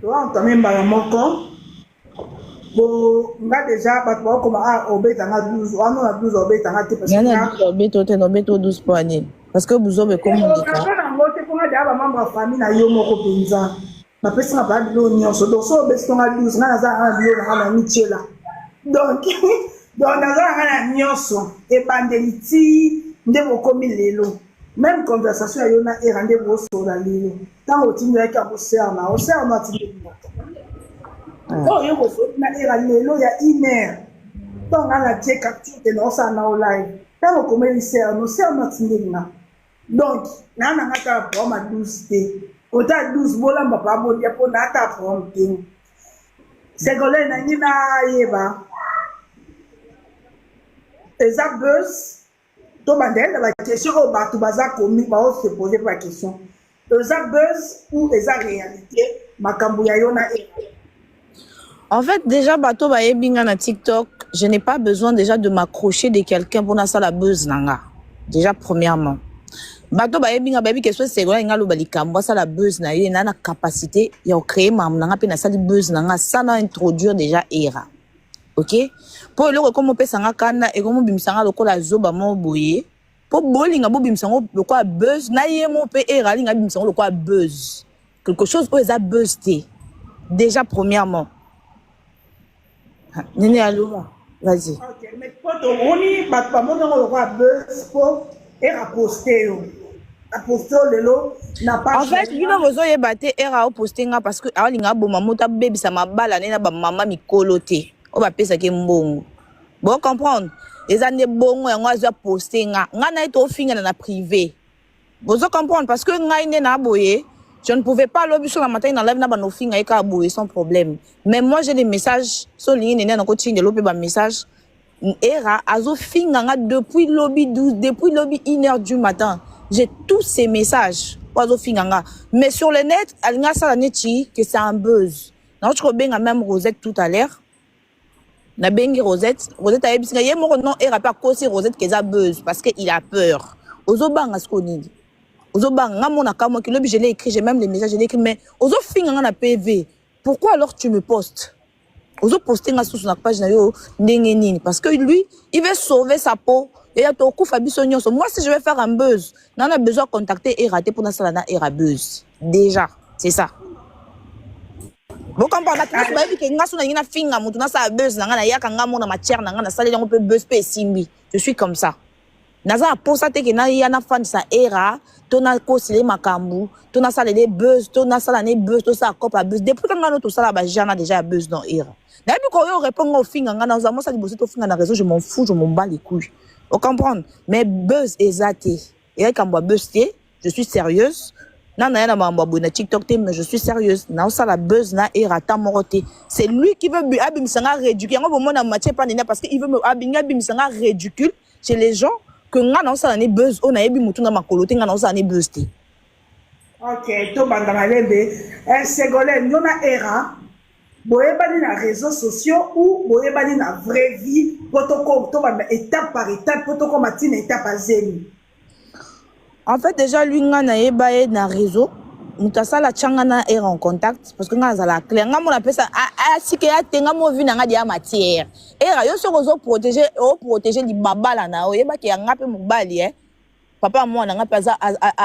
toi, on t'a même pas mon compte. Bon, on a déjà, parce que comme obé, t'en as 12, on a 12 obé, t'en as parce Il y en a 12 obé, 12 pour année. Parce que vous avez comme on dit. Après, on a dit qu'on a déjà membre de famille, na yo moko penza. Ma personne n'a pas de l'eau ni en so. Donc, so obé, on a 12, on a un bio, on a mis là. Donc, on a un nyonso. Et bandeliti, ndemo komi lelo. Même conversation, il y a un rendez-vous sur la ligne. Tant au timbre avec un océan, au timbre. Donc, il y a une heure. Donc, on a dit capture de nos en live. Tant au commercial, nous sommes en train. Donc, on a un problème à 12. On a 12 bolans, on va pas dire pour un problème. C'est que là, on a un buzz. Donc, la question au bateau bazar commis, on se poser la question. Eza buzz ou eza réalité, makambo ya yona. En fait, déjà, bateau ba ebinga na TikTok, je n'ai pas besoin déjà de m'accrocher de quelqu'un pour na ça la buzz nanga. Déjà, premièrement. Bateau ba ebinga baby question c'est quoi nga lo balikambo ça la buzz na ye na capacité ya créer mam nanga pe na ça buzz nanga ça na introduire déjà era. OK? Pour le comme on peut sanga kana et comme bimsanga lokola zoba mo boye. Pour bolinga bo bimsango lokola buzz na ye mo pe era linga bimsango lokola buzz. Quelque chose où ça buzz té. Déjà premièrement. Nene allo vas-y. OK, mais pour on pas mo lokola buzz pour era poster yo. La poster lelo n'a pas. En fait, lui no bozo yebate era o poster nga parce que alinga bo mamota baby ça ma bala nena ba mama mikoloté. On va payer ça qui est bon. Bon, comprendre. Les années bon, on va poster. On a été au fin dans la privé. Vous comprendre parce que je ne pouvais pas lobby sur la matin dans la vie sans problème. Mais moi, j'ai des messages sur ligne, dans coaching de lobby, message. Era, azo fin depuis lobby 12, depuis lobby 1h du matin. J'ai tous ces messages. Mais sur le net, il y a ça que c'est un buzz. Je reviens même Rosette tout à l'heure. Na bengi Rosette a ebisi ye moko non era pas cause Rosette que ça buzz parce que il a peur. Ozobanga skonini. Ozobanga mona kamo ki lobi je l'ai écrit, j'ai même les messages, je l'ai écrit mais ozo finga na PV. Pourquoi alors tu me postes? Ozo poster nga sur na page na yo ndenge nini parce que lui, il veut sauver sa peau. Et ya to ku fabiso nyonso. Moi si je vais faire un buzz, on a besoin de contacter Eraté pour na sala na era buzz. Déjà, c'est ça. Vous comprenez je suis comme ça. Naza pour ça que na yana fan sa era, tona ko sele makambu, tona ça les buzz, tona ça les buzz, to ça copa buzz. Depuis quand nous tout ça là jana déjà buzz dans era. Na bi ko yo répond au finga nga na moi ça bosser to finga na réseau, je m'en fous, je m'en bats les couilles. Vous comprenez? Mais buzz ezaté. Et quand moi buzz je suis sérieuse. Na TikTok mais je suis sérieuse. Na ça la buzz na era ta moroté. C'est lui qui veut abim sanga ridicule. Ngo bomo na match pas parce que il veut me abim sanga ridicule chez les gens que nga na ça na buzz on a ebi mutu na makoloté nga na ça na buzz té. OK, to banda malebe. Ségolène yona era. Boyebani na réseaux sociaux ou boyebani na vraie vie protocole to banda étape par étape protocole matine étape à zéro. En fait, déjà, lui, on a un réseau. On a changana est en contact parce que on a la clé. On a appelé ça si que ya tenga mo vu na dia matière. Et yo so ko protéger li babala na o yeba ki anga pe mobali papa moi na nga za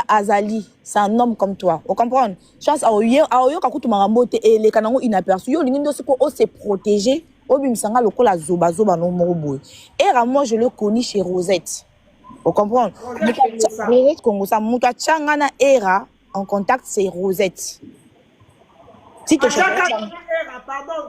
Azali, c'est un homme comme toi. Vous comprenez? Chance a yo ka kutu marambo te ele kanango inaperçu. Yo lingi ndo siko o se protéger. O bimsanga lokola zoba no moroboy. Et moi je le connais chez Rosette. Vous comprenez? Rosette Congo, ça mouta changana era en contact c'est Rosette. Si tu pardon,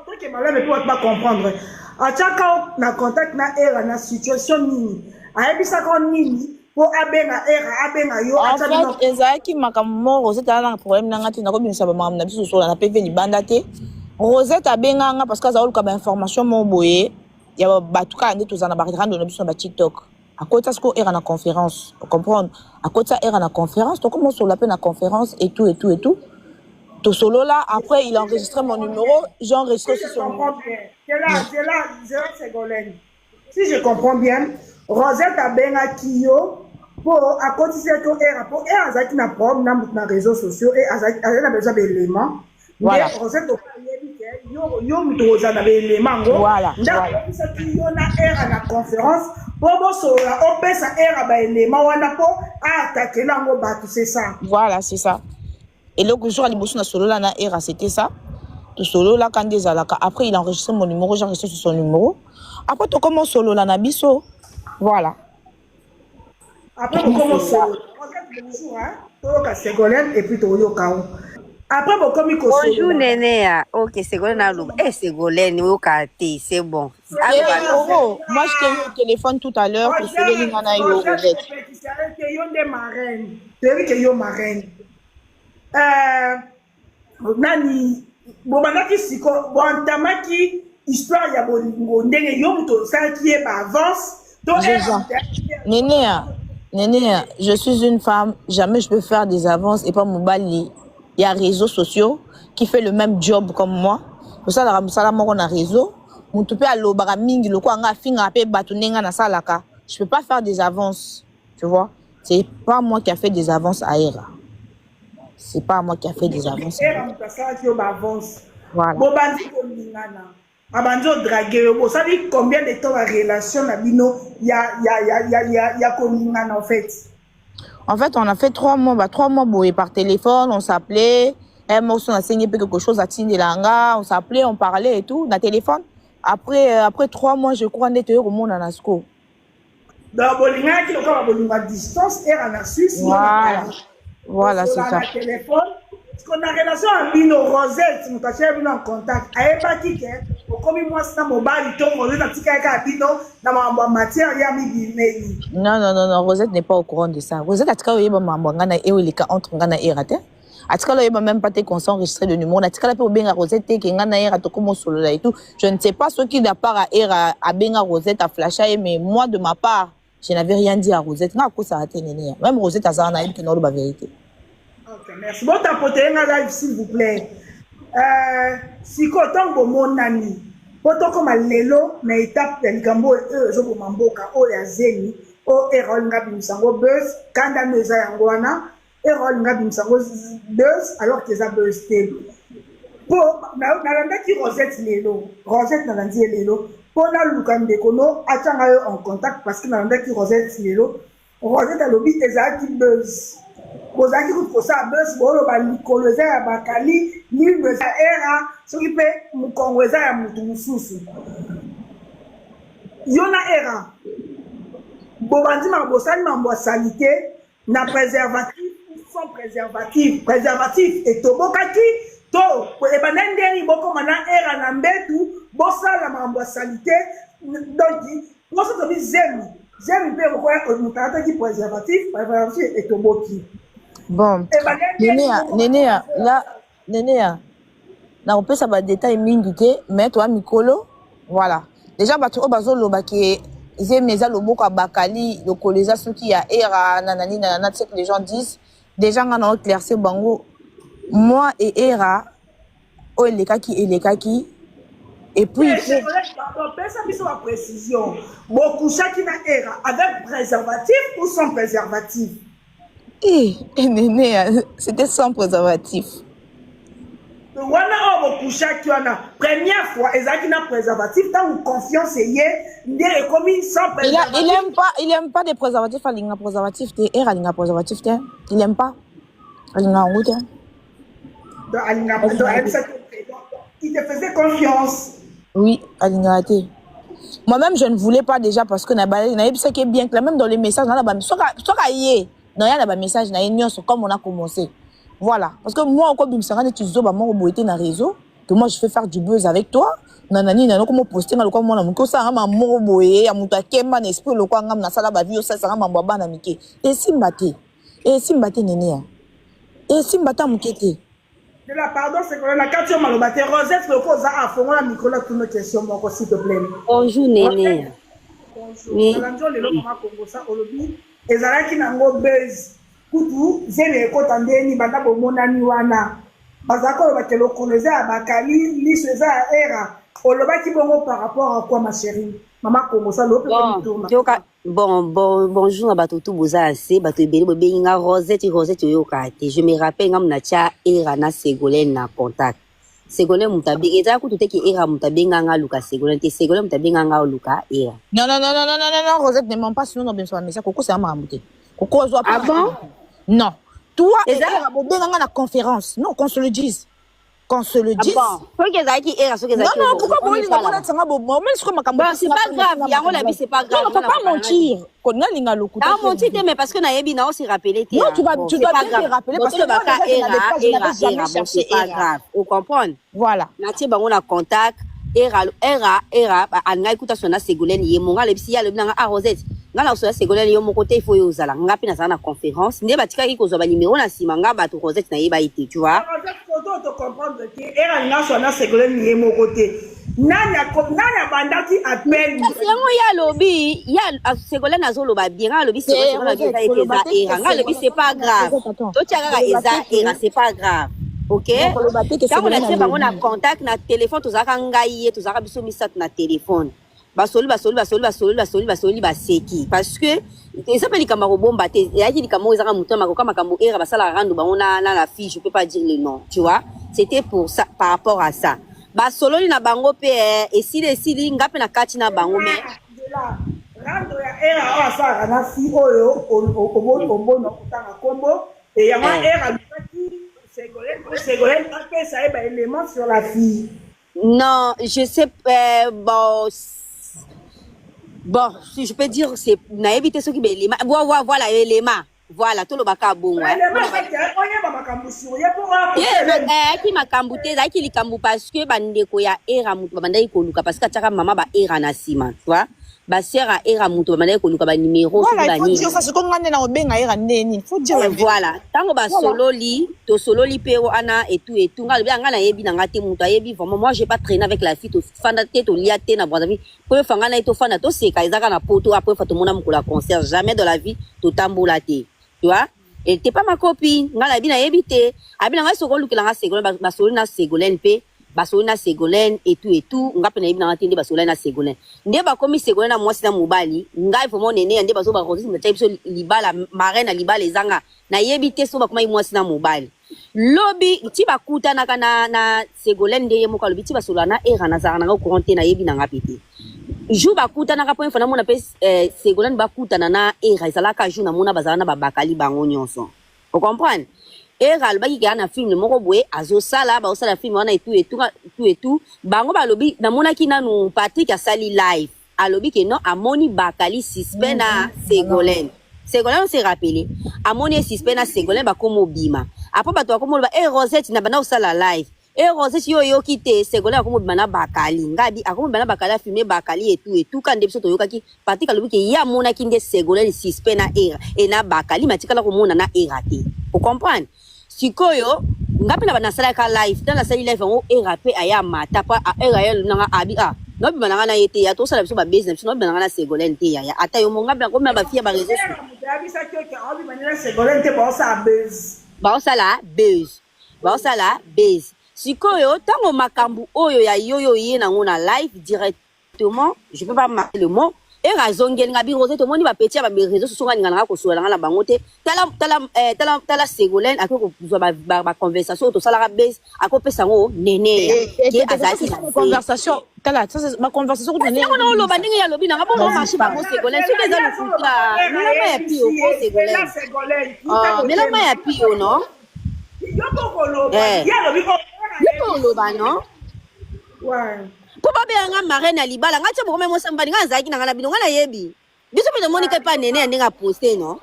toi qui m'as l'air pas comprendre. À chaque na contact na era na situation nini. A ebisa kon nini pour abenga era abenga yo en fait ezaki makambo Rosette a un problème na ngati na ko binisa ba mam na biso so na PV ni bandate. Rosette abenga nga parce que ça a information mo boye ya batuka ande tozana ba rendre na biso na TikTok. À côté ça era na conférence, vous comprenez? À côté ça era na conférence, donc comment sur la peine na conférence et tout. Tout solo là, après il a enregistré mon numéro, j'ai enregistré aussi son numéro. C'est là, Ségolène. Si je comprends bien, Rosette a benga Kyo pour à cotiser to era pour era azaki na problème na réseaux sociaux et azaki na besoin d'éléments. Voilà. Rosette yo mitoza na éléments ngo. Voilà. Ndaku ça qui yo na era na conférence pour bosola opesa era ba éléments wana po attaquer lango batu c'est ça. Voilà, c'est ça. Et le jour à l'émotion na solo là na era c'était ça. Tout solo là quand des alaka après il a enregistré mon numéro, j'ai enregistré sur son numéro. Après tu commences solo là na biso. Voilà. Après on commence solo. Bonjour hein. Toka Ségolène et puis Toyo Kao. Après on commence solo. Bonjour Néné. OK, Ségolène a l'eau. Eh Ségolène au quartier, c'est bon. Moi je t'ai eu au téléphone tout à l'heure pour sauver l'ingana yo Rosette. C'est yo de marraine. C'est que yo marraine. Nani bobandaki siko bontamaki histoire ya bolingo ndenge yo muto saki e ba avance to Néné, je suis une femme, jamais je peux faire des avances et pas mon bali. Il y a réseaux sociaux qui fait le même job comme moi. Pour ça la musala moko na réseau, mon topé alo bara mingi loko anga finga pe batunenga na salaka. Je peux pas faire des avances, tu vois? C'est pas moi qui a fait des avances à Era. C'est pas moi qui a fait des avances. Voilà. Abanzo draguer vous savez combien de temps la relation na bino ya komingana en fait. En fait, on a fait 3 mois, 3 mois boy par téléphone, on s'appelait, on a signé quelque chose à Tindelanga, on s'appelait, on parlait et tout, dans téléphone. Après 3 mois, je crois, on était au monde en Asco. Donc bolinga qui le bolinga à distance et en Suisse. Voilà, c'est ça. Téléphone. Parce qu'on a relation à Bino Rosette, nous avons en contact. Aïe pas qui est, comme moi c'est mon mobile, tout Rosette a tika avec Bino dans ma matière, il y a mis Non, Rosette n'est pas au courant de ça. Rosette a tika eu ma mangana et où il est entre ngana et raté. A tika eu même pas tes consents enregistrés de numéro. A tika la pour benga Rosette qui ngana et rato comme solo là et tout. Je ne sais pas ce qui n'a pas à era à benga Rosette à flasher, mais moi de ma part, je n'avais rien dit à Rosette. N'a quoi ça a été néné. Même Rosette a ça qui n'a pas vérité. Ok, merci. Bon, t'apportez un live, s'il vous plaît. Si quand on mon nani, poto comme lelo, na étape de l'gambo et je vous m'emboka, o ya zeni, o erol ngabim sango buzz, kanda neza yangwana, erol ngabim sango buzz, alors que ça buzz tel. Pour, na qui Rosette lelo, Rosette na landi lelo, pour na lukande kono, atanga en contact parce que na qui Rosette lelo, Rosette a lobby ezaki buzz. Ozaki ko ça buzz bolo ba likoleza ya bakali ni beza era soki pe mukongweza ya mutu mususu yona era bobandi ma bosani mambo salité na préservatif sans préservatif et tobokaki to e banendeni boko mana era na mbetu bosala mambo salité donc poso to bi zemi pe ko mutata ki préservatif et toboki. Bon, Néné, là, on peut savoir des détails minguité, mais toi, Mikolo, voilà. Déjà, tu as bazolo qui Zemeza le boka bakali, le colisa ceux qui a era nanani nanana, ce que les gens disent. Déjà, on a éclairci bango. Moi et era, oh les kaki, et puis. Ça ma précision. Beaucoup chacun a era avec préservatif ou sans préservatif. Néné, c'était sans préservatif. Première fois, ils ont préservatif, tant que confiance est sans préservatif. Il aime pas des préservatifs, il a préservatif, il aime pas. Il te faisait confiance. Oui, moi-même, je ne voulais pas déjà parce que ce qui est bien clair, même dans les messages, non, il y a un message, comme on a commencé. Voilà. Parce que moi, quand je me suis dit, dans réseau, que moi, je fais faire du buzz avec toi. Nanani, nanani, comment poster, comment moi, je suis un peu de je esprit, le quoi, na sala ba vie, ça, ça, na mike. Et si mbate, néné. Et si mbate, mukete. De la pardon, c'est que la carte malobate, Rosette, le cause à fond, la Nicolas, toutes nos questions, s'il te plaît. Bonjour, néné. Bonjour. Ezalaki nango buzz kutu zene ko tandeni banda bomonani wana bazako ba kelo koleza bakali liso za era olobaki bongo par rapport à quoi ma chérie maman Kongo ça lope bon Bonjour à bato tout boza assez bato ebele bobenga Rosette yo kate. Je me rappelle ngam na tia era na Ségolène na contact. Ségolène mutabe eza ku tuteki era mutabenga nga luka Ségolène te Ségolène mutabenga nga luka era. Non, Rosette ne ment pas sinon on besoin mais ça Coco c'est un marabouté. Coco zo Ah bon? Non. Toi et Eza era bobenga nga na conférence. Non, qu'on se le dise. Qu'on se le dise. Ah bon? Faut que ça qui era so que ça. Non, pourquoi bon linga mona tsanga bo moi mais ce makambo. Bon, c'est pas grave, yango la vie c'est pas grave. Non, faut pas mentir. Qu'on a linga lokuta. Ah mentir mais parce que na yebi na on s'est rappelé te. Non, tu dois bien te rappeler parce que era c'est pas grave. Vous comprenez? Voilà. Na tie bango na contact era anga ikuta sona Ségolène ye monga le bisi ya le bina a Rosette. Ngala sona Ségolène yo mon côté il faut yo zala ngapi na sana conférence. Nde batika ki ko zo ba numéro na sima nga ba to Rosette na yeba ite, tu vois? Rosette faut comprendre que era nga sona Ségolène ye mon côté. Nana bandaki appel. Yango ya lobi ya Ségolène azoloba bien nga lobi Ségolène nga lobi c'est pas grave. To tiaka eza era c'est pas grave. Ok? Quand on a fait un contact na téléphone, tout ça quand gaïe, tout ça quand biso misat na téléphone. Basoli baseki parce que ils s'appellent kamaro bomba te ya ki kamaro ezaka mutama ko kama kambo era basala rando ba on a la fille, je peux pas dire le nom, tu vois? C'était pour ça par rapport à ça. Basololi na bango pe et si ngape na kati na bango mais rando ya era asa na fille oyo obono kutanga kombo et ya ma era lukaki Ségolène appelle ça un élément sur la fille. Non, je sais bon, si je peux dire c'est na éviter ce qui be élément. Voilà élément. Voilà tout le baka bon ouais. Qui makambu te za ki likambu parce que bandeko ya era mutu bandai ko luka parce que ataka mama ba era na sima, tu vois? Ba sera era mutu bandai ko luka ba numéro sur ba ni. Faut dire ça ce qu'on ngane na obenga era neni. Faut dire voilà. Tango ba sololi, to sololi pero ana et tout ngal bien ngana yebi na ngate mutu yebi vraiment moi j'ai pas traîné avec la fille to fanda te to liate na brazavi. Pour fanga na to fanda to seka ezaka na poto après fa to mona mukula concert jamais dans la vie to tambola te. Tu vois? Elle n'était pas ma copine. Ngala bina yebite. Abina nga soko lukela nga Ségolène basoli na Ségolène pe. Basoli na Ségolène et tout. Nga pe na yebina nga tende basoli na Ségolène. Nde ba komi Ségolène na mwasi na mobali. Nga ifo mo nene nde baso ba rosisi na type so libala marraine libala ezanga. Na yebite so ba koma mwasi na mobali. Lobi ti bakuta na kana na Ségolène nde yemoka lobi ti basolo na era na zara na ko courante na yebina nga pete. Jou bakuta na kapo info na mona pe Ségolène bakuta na era ezalaka jou na mona bazala na babakali bango nyonso. Vous comprenez? Era le baki na film moko boye azosala ba osala film wana et tout bango balobi na mona ki nanu Patrick asali live alobi ke non amoni bakali suspect na Ségolène. Ségolène on s'est rappelé amoni suspect na Ségolène ba komo bima après bato akomo ba Rosette na bana osala live Rosette yo kite Ségolène akomo bima na bakali ngabi akomo bana bakali filmer bakali et tout quand biso to yoka ki Patrick alobi ke ya mona ki nde Ségolène suspect na era et na bakali matikala ko mona na era te. Vous comprenez? Sikoyo ngapi na banasala ka live dans la salle live ngo erape aya mata pa era ya lunanga abi no bi bananga na yete ya to sala biso ba business no bi bananga na Ségolène te ya ata yo monga ba ko ma ba fia ba réseau Ségolène te ba osala base sikoyo tango makambu oyo ya yoyo ye na ngona live directement je peux pas marquer le mot era zongel ngabi Rosette moni ba petit ba réseaux sociaux ngana ko sola ngana bango te tala Ségolène akoko ba conversation to sala base akopesa ngo nene ya ki azaki conversation tala ça c'est ma conversation ko nene on lo ba ndingi ya lobi na ngabo marché ba Ségolène so les alu futa mela ma ya pio ko Ségolène mais la ma ya pio non yo lo ba non ouais. Po ba be nga marraine libala nga tshebo mo sambani nga zaki na ngala bino nga na yebi biso pe monika pa nene ndinga poster non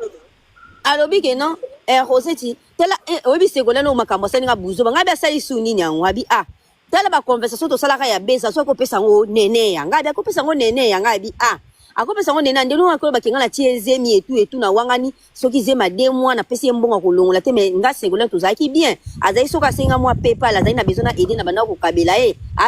alobi ke non Rosette tela obi Ségolène o makambo sani nga buzo nga be asali suni nyango abi tela ba conversation to sala ka ya besa so ko pesa ngo nene ya nga be ko pesa ngo nene ya nga bi akopesa ngo nena ndelo ngakolo bakenga la tiezemi et tout na wangani soki zema 2 mois na pesi mbonga kolongola te mais nga Ségolène to zaki bien azai soka senga moi pepa la zaina besoin na aider na bana ko kabela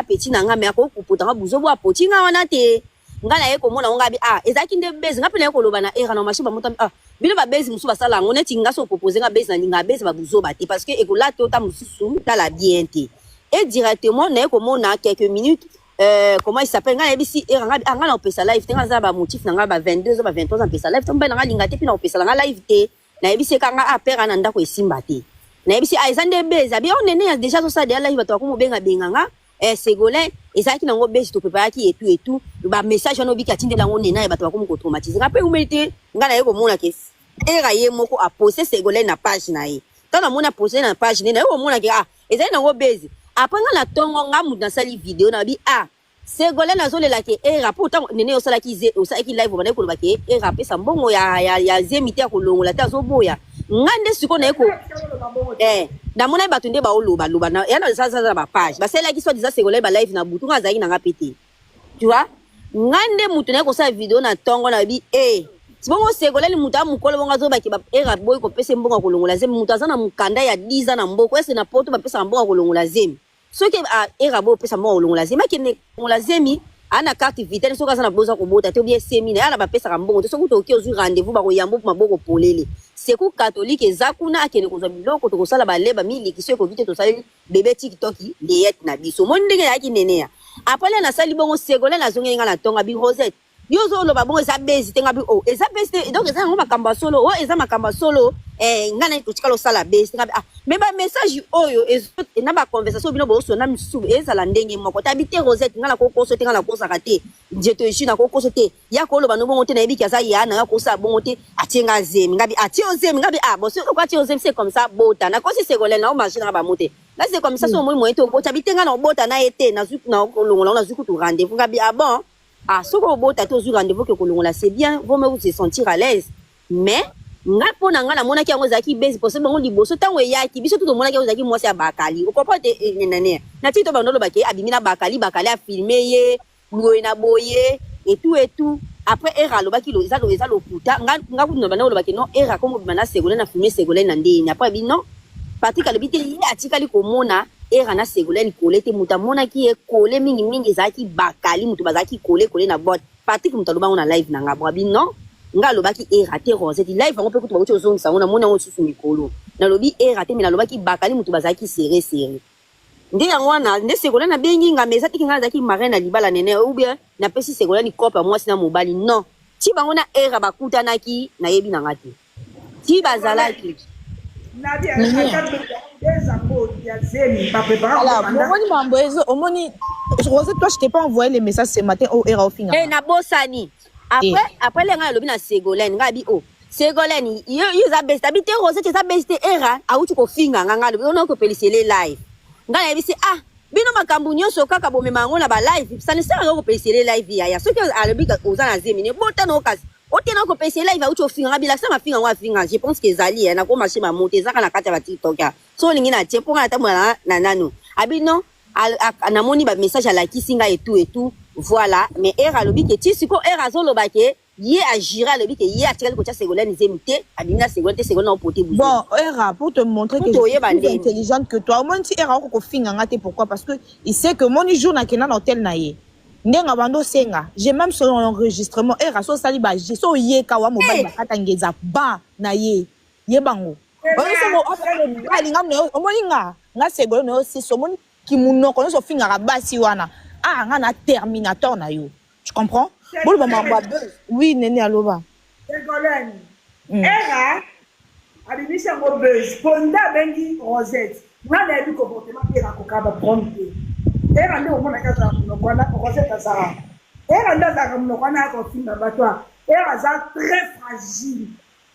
petit na nga me ko kuputanga buzo bo apoti nga wana te nga na ye ko mona nga bi ezaki nde base nga pele ko loba na era na mashiba muta bino ba base musu basala ngone tinga so proposer nga base na ninga base ba buzo ba te parce que ekola to ta mususu ta la bien te et directement na ye ko mona quelques minutes comment il s'appelle nga yebisi nga na opesa live te nga za ba motif na nga ba 22 ba 23 ans opesa live te mbe na nga linga te puis na opesa nga live te na yebisi ka nga apera na ndako esimba te na yebisi aizande beza bi on nene déjà so ça de live to ko mo benga nga Ségolène ezaki na ngo bezi to prepare ki et tout ba message no bika tindela ngo nena ba to ko mo ko traumatiser après humilité nga na yeko mona ke era ye moko a poster Ségolène na page na ye tana mona poster na page na yeko mona ke ezali na ngo bezi après nga na tongo nga mu dans sali vidéo na bi Ségolène azolela ke era pourtant nene osala ki live ba na ko ba ke era pesa mbongo ya zemite ya kolongola ta zoboya ngande siko na yeko na mona ba tunde ba oloba loba na yana sasa ba page ba sela ki so disa Ségolène ba live na butu nga zaki na ngapete tu vois ngande mutu na ko sa vidéo na tongo na bi sibongo Ségolène mutu amukolo bonga zo ba ki ba era boy ko pese mbongo kolongola zemi mutu azana mukanda ya 10 ans na mboko ese na poto ba pesa mbongo kolongola zemi soki era boy pesa mbongo kolongola zemi akene kolongola zemi ana carte vitale soka sana boza ko bota to bien semi na ana ba pesa mbongo to soki to ki ozu rendez-vous ba ko yambo maboko polele seku catholique ezakuna akene koza biloko to kosala baleba miliki seko vite to sali bébé TikTok leyet na biso mondenge yaki nenea apale na sali bongo Ségolène na zongenga na tonga bi Rosette yozo lo ba bongo eza bezi tenga bi eza bezi donc eza ngoma kamba solo eza makamba solo ngana to tikalo sala bezi tenga mais ba message oyo na ba conversation bino bo so na misu eza la ndenge moko tabite Rosette ngana ko koso tenga na kosa kate njeto ishina ko koso te ya ko lo ba no bongo te na ebiki aza yana ya ko sa bongo te atinga zemi ngabi atio zemi ngabi bo so ko atio zemi c'est comme ça bota na ko si Ségolène na o machine na ba mote là c'est comme ça so mo mo to ko tabite ngana o bota na ete na zuku na kolongola na zuku to rendez-vous ngabi bon ce qu'on boit à tous les rendez-vous que l'on c'est bien, vous me se sentir à l'aise. Mais, nga pona nga na mona ki yango zaki base pour ce moment liboso tango ya ki biso tout le monde ki zaki moi c'est bakali. Au comprend nene. Na tito ba ndolo baki abimina bakali a filmer ye, ngoy na boye et tout. Après era lo baki lo puta nga kuno bana lo baki non era comme bana Ségolène na filmer Ségolène na ndeni. Après bi non. Patrick alobite yi atikali komona era na Ségolène kolete muta mona ki e kole mingi zaki bakali mutu bazaki kole na bot Patrick muta loba na live na ngabwa bi non nga lobaki era te Rosette live ngo pe kutu bakuti ozongi sango na mona ngo susu mikolo na lobi era te mina lobaki bakali mutu bazaki serré ndi yango wana nde Ségolène na bengi nga meza tiki nga zaki marraine na libala nene ou bien na pesi Ségolène kopa moi sina mobali non ti bango na era bakutanaki na yebi na ngati ti bazalaki Rosette, toi, je t'ai pas envoyé les messages ce matin au Era au final. Na bosani. Après les gars, le Ségolène, ngabi Ségolène, yo za best habité Rosette za best era, a uti ko finga nganga le on ko pelisele live. Ngala yebisi bino makambu nyonso kaka bomema ngo na ba live, ça ne sert à rien ko pelisele live ya. Soki alobika ozana zemine, botana okasi. Otena ko pese live a uti ofinga ngabila sa mafinga wa finga. Je pense que ezali na ko marché ma monter zaka na kata ba TikTok ya. So lingi na tie ponga ta mwana na nano. Abi non na moni ba message à la kisinga et tout voilà mais era lobi ke ti siko era zo lobake ye a gira lobi ke ye a tiré ko tia Ségolène zemite abina Ségolène na poté bouger bon era pour te montrer que je suis plus intelligente que toi au moins si era ko finga ngate pourquoi parce que il sait que mon jour na kena hôtel na ye ndenga bando senga j'ai même son enregistrement era so sali ba je so ye ka wa mobile bakata ngeza ba na ye bango alinga omoninga nga Ségolène aussi somoni qui munoko no so finga basi wana nga na terminator na yo tu comprends bon maman oui nene aloba Ségolène era abimisa ngo buzz ponda bengi Rosette na ebi comportement era ko kaba prompt era ndio mona kaza munoko na Rosette azara era ndio za munoko na ko finga batwa era za très fragile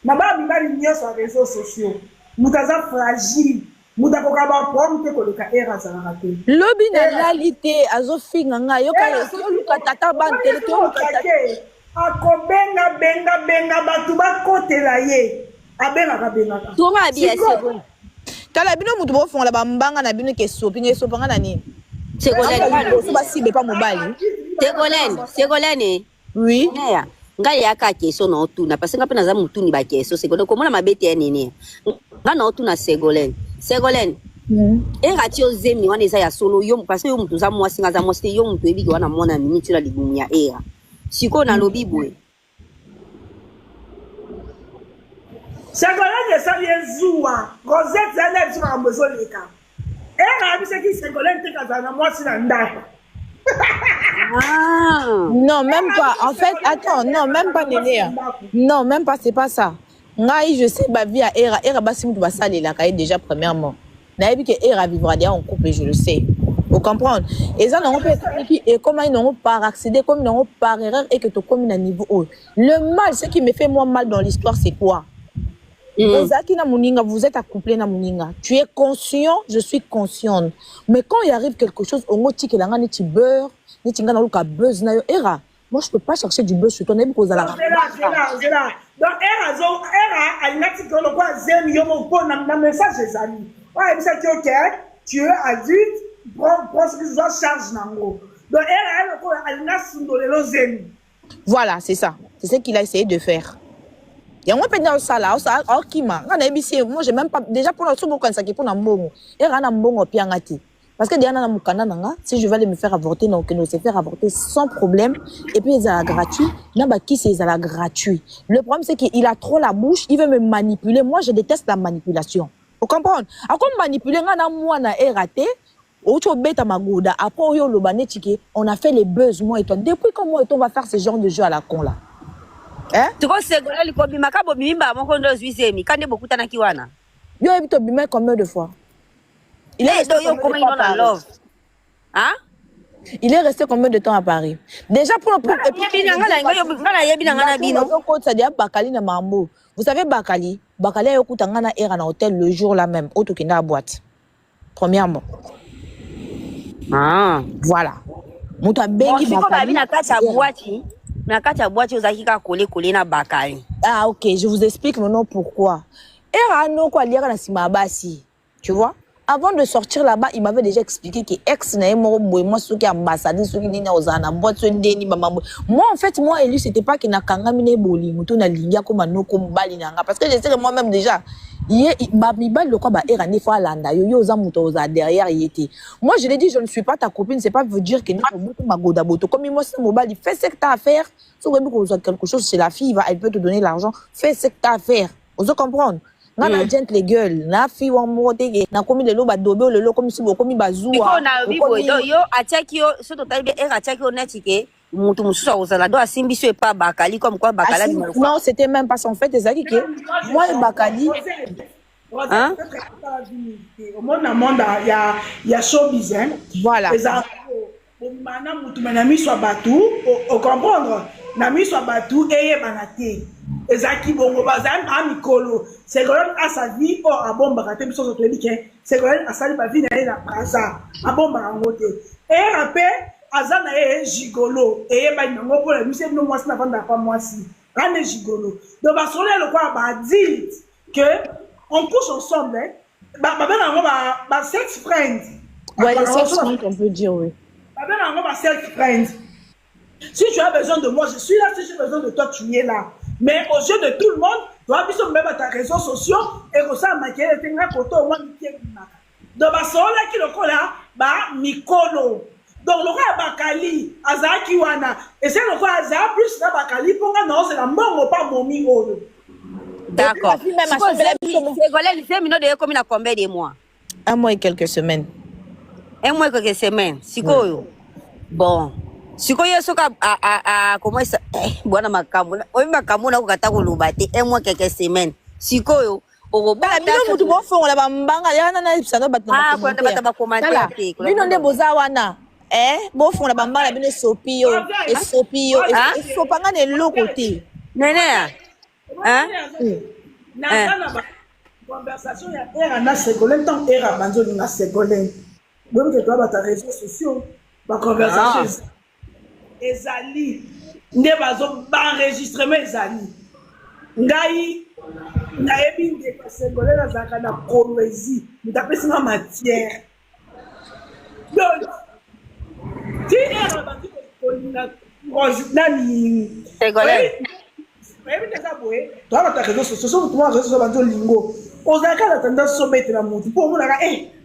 na ba bibali nyoso sur les réseaux sociaux mutaza fragile muda ko kaba prompt ko le ka era za raté lobi na réalité azo finga nga yo ka luka tata bantele to benga batu bakotela ye abenga tonga bien Ségolène tala bino mutu bo fonga la bambanga na bino ke sopinga sopanga na ni Ségolène ba sibe pa mobali Ségolène oui ya nga ya ka keso na otuna parce que ngapena za mutuni ba keso Ségolène komona mabete ya nene nga na otuna Ségolène era tio zemi wana eza ya solo yo parce que yo mutu za mwasi nga za mwasi yo mutu ebiki wana mona minute la libumu ya era siko na lobi boy Ségolène esa yezuwa Rosette zana biso ka mbozo leka era abise ki Ségolène te kaza na mwasi na ndako Ah. Non, même pas. En fait, attends, non, même pas Néné. Non, même pas, c'est pas ça. Ngai, je sais, ma vie à Era. Era, si tu vas saler la caille déjà, premièrement. Naïbi que Era vivra déjà en couple, je le sais. Vous comprenez? Et ça, non, et comment ils n'ont pas accédé, comme ils n'ont pas erreur et que tu communes à niveau haut. Le mal, ce qui me fait moi mal dans l'histoire, c'est quoi? Vous êtes accouplé na muninga. Tu es conscient, je suis consciente. Mais quand il arrive quelque chose, on dit que l'anga n'est beurre, n'est pas un buzz na yo era. Moi je peux pas chercher du buzz sur ton épouse à la. C'est là. Donc era a nati ko lo kwa zem yo mo po na message des amis. Ouais, ça tu OK, tu es adulte, prends ce que tu dois charge nango. Donc era ko alina sundolelo zem. Voilà, c'est ça. C'est ce qu'il a essayé de faire. Il y a un peu de ça là, moi j'ai même pas déjà pour notre beaucoup ça qui pour n'ambongo. Et rana mbongo piangati. Parce que déjà na mukanda nanga, si je vais aller me faire avorter donc que nous se faire avorter sans problème et puis ils a gratuit, na ba qui c'est la gratuit. Le problème c'est qu'il a trop la bouche, il veut me manipuler. Moi je déteste la manipulation. Vous comprenez? À comme manipuler ngana moi na raté. Beta magoda après yo lobane tiki, on a fait les buzz moi et toi. Depuis comment on va faire ce genre de jeu à la con là? Hein? Tu vois, c'est quoi le combien makabo bimba mon kondo suisemi kande beaucoup tana kiwana. Yo habite bimba combien de fois? Il est resté combien de temps à love? Hein? Il est resté combien de temps à Paris? Déjà pour le vous savez Bakali a écouté ngana era na hôtel le jour là même auto qui na boîte. Premièrement. Ah, voilà. Muta bengi Bakali na kata boîte. Na kata boîte ozaki ka coller na Bakali. Ah OK, je vous explique maintenant pourquoi. Era no ko aliaka na sima basi. Tu vois? Avant de sortir là-bas, il m'avait déjà expliqué que ex na moi ce qui ambassadeur ce qui ni na ozana boîte ndeni mama. Moi en fait moi et lui c'était pas que na kanga mine boli muto na lingia ko manoko mbali nanga parce que je sais que moi même déjà mibali le quoi ba era ne fois landa yo za muto oza derrière il était. Moi je l'ai dit je ne suis pas ta copine, c'est pas vous dire que ni beaucoup magoda boto comme moi c'est mobile fais ce que tu as à faire. Si vous avez quelque chose chez la fille, elle peut te donner l'argent, fais ce que tu as à faire. Vous comprenez? Nana gentle girl, na fi wa mote na komi le lo ba dobe le lo komi si bo komi bazua. Na bibo yo ataki yo so to talibe era ataki yo netike mutu mususa ozala do asimbi so pas Bakali comme quoi Bakali. Non, c'était même pas en fait des amis que moi et Bakali. Hein? Au monde il y a showbiz hein. Voilà. Mana mutu manami soit batu au comprendre nami soit batu eye banate ezaki bongo bazan amikolo c'est quand même à sa vie oh abomba kate biso to tebike c'est quand même à sa vie na na praza abomba ngote et rapé azana e gigolo eye ba nango pour la mise no moi na vanda pas moi si rane gigolo donc ba solo le quoi ba dit que on couche ensemble hein ba nango ba sex friend ouais les sex friends on peut dire oui. Si tu as besoin de moi, je suis là. Si j'ai besoin de toi, tu es là. Mais aux yeux de tout le monde, tu as besoin même à ta réseaux sociaux et que ça m'a dit que tu as au moins donc, là qui le colla, Mikolo. Donc, le roi Bakali, Azaki Wana. Et c'est le roi Azaki plus la Bakali pour que non, c'est la mort ou pas mon migolo. D'accord. C'est minutes de combien à combien de mois? Un mois et quelques semaines. Un mois et quelques semaines. Sikoyo. Bon. Sikoyo soka comment ça bwana makamuna. Oyi makamuna ukata kulubate un mois quelques semaines. Sikoyo. Bala bino mutu bo fongo la bambanga yana na bisano batna. Kwa bata ba commenter. Bino nde boza wana. Bo fongo la bambanga bino sopio. Et sopio. Et sopanga ne lokote. Nene. Hein? Conversation ya era na Ségolène tant era banzoli na Ségolène. Même que toi ta réseaux sociaux, ma conversation ezali nde bazo ba enregistrement ezali. Ngai na ebi nde ka Ségolène azaka na poésie, mutapesi na matière. Donc si era banzoli na ni Ségolène. Mais déjà boé, toi ta réseaux sociaux, toi réseaux sociaux banzo lingo. Ozaka la tendance somettre la montre pour moi là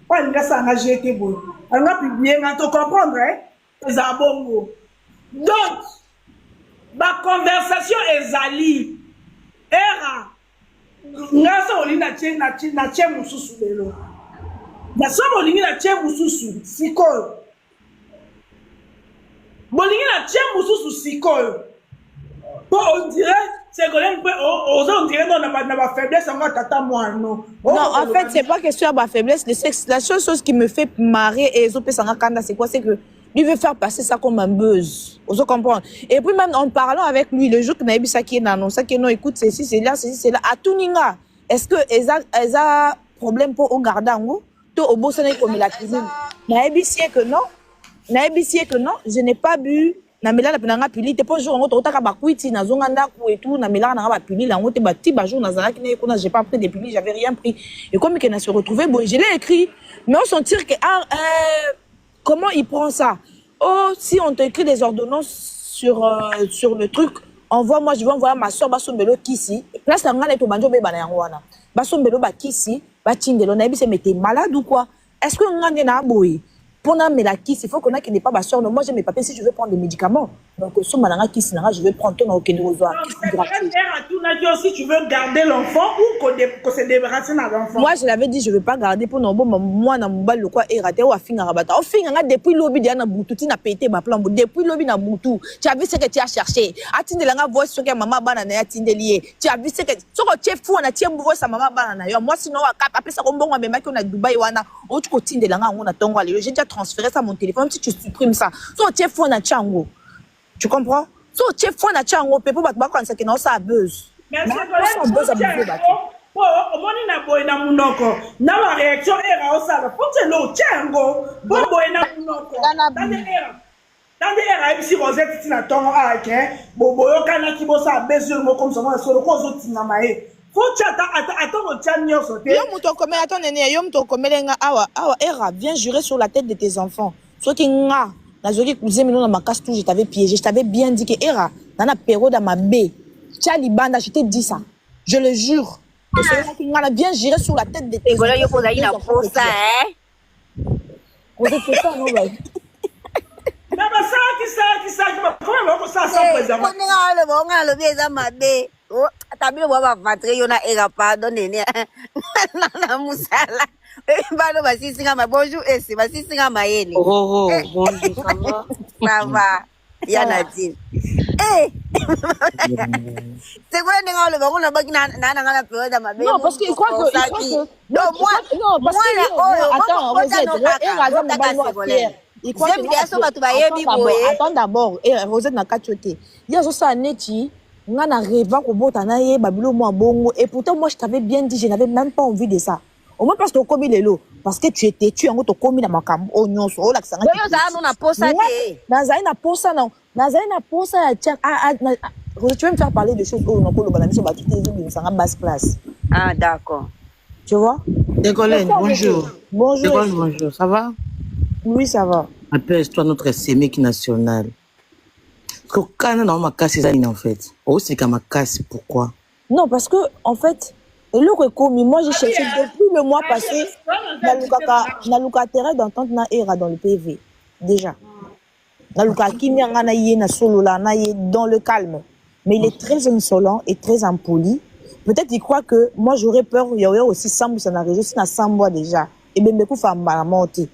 pas une ça engagé été bon. On a publié on te comprendre hein. Les abongo. Donc ma conversation ezali era ngasa olina na che mususu lelo. Na somo olingi na che mususu siko. bolingi na tie mosusu sikoyo po on dirait Ségolène peut on dirait dans la faiblesse en tata moi non. Non, en fait, c'est pas question de ma faiblesse. Le sexe, la seule chose qui me fait marrer et c'est quoi? C'est que lui veut faire passer ça comme un buzz. Vous comprenez? Et puis même en parlant avec lui, le jour que Naïbi Saki est annoncé que non, écoute, ceci, c'est là, à tout ninga. Est-ce que elles a problème pour au gardango? Tout au beau sonné comme la cuisine. Naïbi Saki que non. Naïbi Saki que non, je n'ai pas bu. Na mela na penanga pili te po jour ngo to taka bakuiti na zonga ndako et tout na mela na ba pili la ngo te bati ba jour na zalaki na kuna j'ai pas pris des pili, j'avais rien pris et comme que na se retrouver bon je l'ai écrit mais on sentir que comment il prend ça. Oh, si on te écrit des ordonnances sur le truc, envoie moi je vais envoyer ma soeur basombelo kisi place na ngana to banjo be bana yango wana basombelo ba kisi ba tindelo na biso mais t'es malade ou quoi? Est-ce que ngane na boy pendant mes laquis, il faut qu'on a qui n'est pas ma soeur. Moi, j'ai mes papiers si je veux prendre des médicaments. Donc, si je vais prendre ton aucun resoir. Si tu veux garder l'enfant ou qu'on se débarrasse de l'enfant. Moi, je l'avais dit, je ne veux pas garder pour bon, moi, dans mon bal, le quoi, et raté ou à fin à rabattre. Au fin, depuis l'objet de Boutou, tu n'as pété ma plan. Depuis l'objet de Boutou, tu as vu ce que tu as cherché. Attends, la voix sur que maman banana a lié. Tu as vu ce que tu es fou, on a tiré voix sa maman banana. Moi, sinon, après ça, on a même qu'on a Dubaï, on a tu continues de la on a ton j'ai déjà transféré ça à mon téléphone, même si tu supprimes ça. So, tu es fou, on a Tchango. Tu comprends? So, tu es fou, on a Tchango. Pepo, bah, quand c'est que non, ça buzz. Mais c'est quand même, au moins, il y a boy na munoko. Na la réaction est à ça. Faut que l'eau Tchango. Bon boy na munoko. Dans des erreurs, si Rosette, tu n'as ton arc, bon boy, quand tu bosses à besoin, comme ça, sur le cause autre, tu n'as pas. Faut que tu attends au Tchango sauter. Yo, mouton, comme attends, néné, yo, mouton, comme awa, era, viens jurer sur la tête de tes enfants. Soit qui nga. Nazoli cousin mais dans ma casse tout je t'avais piégé, je t'avais bien dit que era dans la période dans ma baie. Tchali banda, je t'ai dit ça. Je le jure. Que celui qui nga bien juré sur la tête de tes enfants. Voilà, yo pour aller dans pour ça Vous êtes ça non ouais. Mais ça comment on ça sans préservatif. On a le bien dans ma baie. Oh, tabi le baba vatre yo na era pardon nene. Na musala. Bano basisinga ma bonjour et c'est basisinga ma yeni. Oh bonjour ça va. Ça va. Ya Nadine. C'est quoi nenga le bango na baki na ngala période ma baie. Non parce qu'il croit que non moi attends Rosette il croit que attends d'abord et Rosette na kachoté. Il y a ça neti ngana rêva ko bota na ye babilo mo bongo et pourtant moi je t'avais bien dit je n'avais même pas envie de ça. Au moins parce que commis les lots parce que tu étais tu en commis dans ma cam oignon so la sanga. Yo za no na posa te. Na za ina posa non. Na za ina posa tu veux me faire parler de choses oh non ko lo bana miso ba tout les sanga basse classe. Ah d'accord. Tu vois? Ségolène, bonjour. Bonjour. Bonjour, ça va? Oui, ça va. Appelle-toi notre sémique national. Parce que quand on a ma casse, c'est ça en fait. Oh, c'est comme ma casse, pourquoi? Non, parce que en fait, le commis, moi j'ai cherché depuis le mois passé, na locataire d'entente na era dans le PV. Déjà. Na locataire qui n'a na yé na solo là, na yé dans le calme. Mais il est très insolent et très impoli. Peut-être il croit que moi j'aurais peur, il y aurait aussi Sambou, ça n'a réussi, c'est na Sambois déjà. Et bien, beaucoup femme à monter.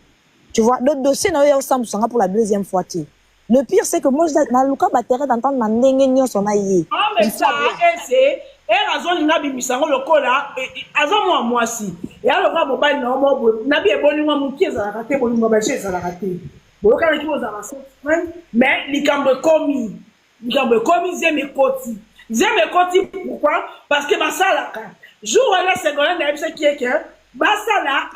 Tu vois, le dossier n'a eu Sambou, ça pour la deuxième fois. Le pire, c'est que moi, je na luka battere d'entendre ma nengenyo son aïe. Ah, mais ça, c'est, et raison, il n'a pas mis ça, le col là, et avant moi, si. Et alors, on va non, moi, n'a pas bon, moi, mon pied, ça a raté, bon, moi, ça a raté. Bon, quand il vous avancez, mais, les camps commis, j'aime mes côtés. J'aime mes côtés, pourquoi? Parce que, bah, ça, là, jour où elle a Ségolène, elle a qui est que, bah, ça, là,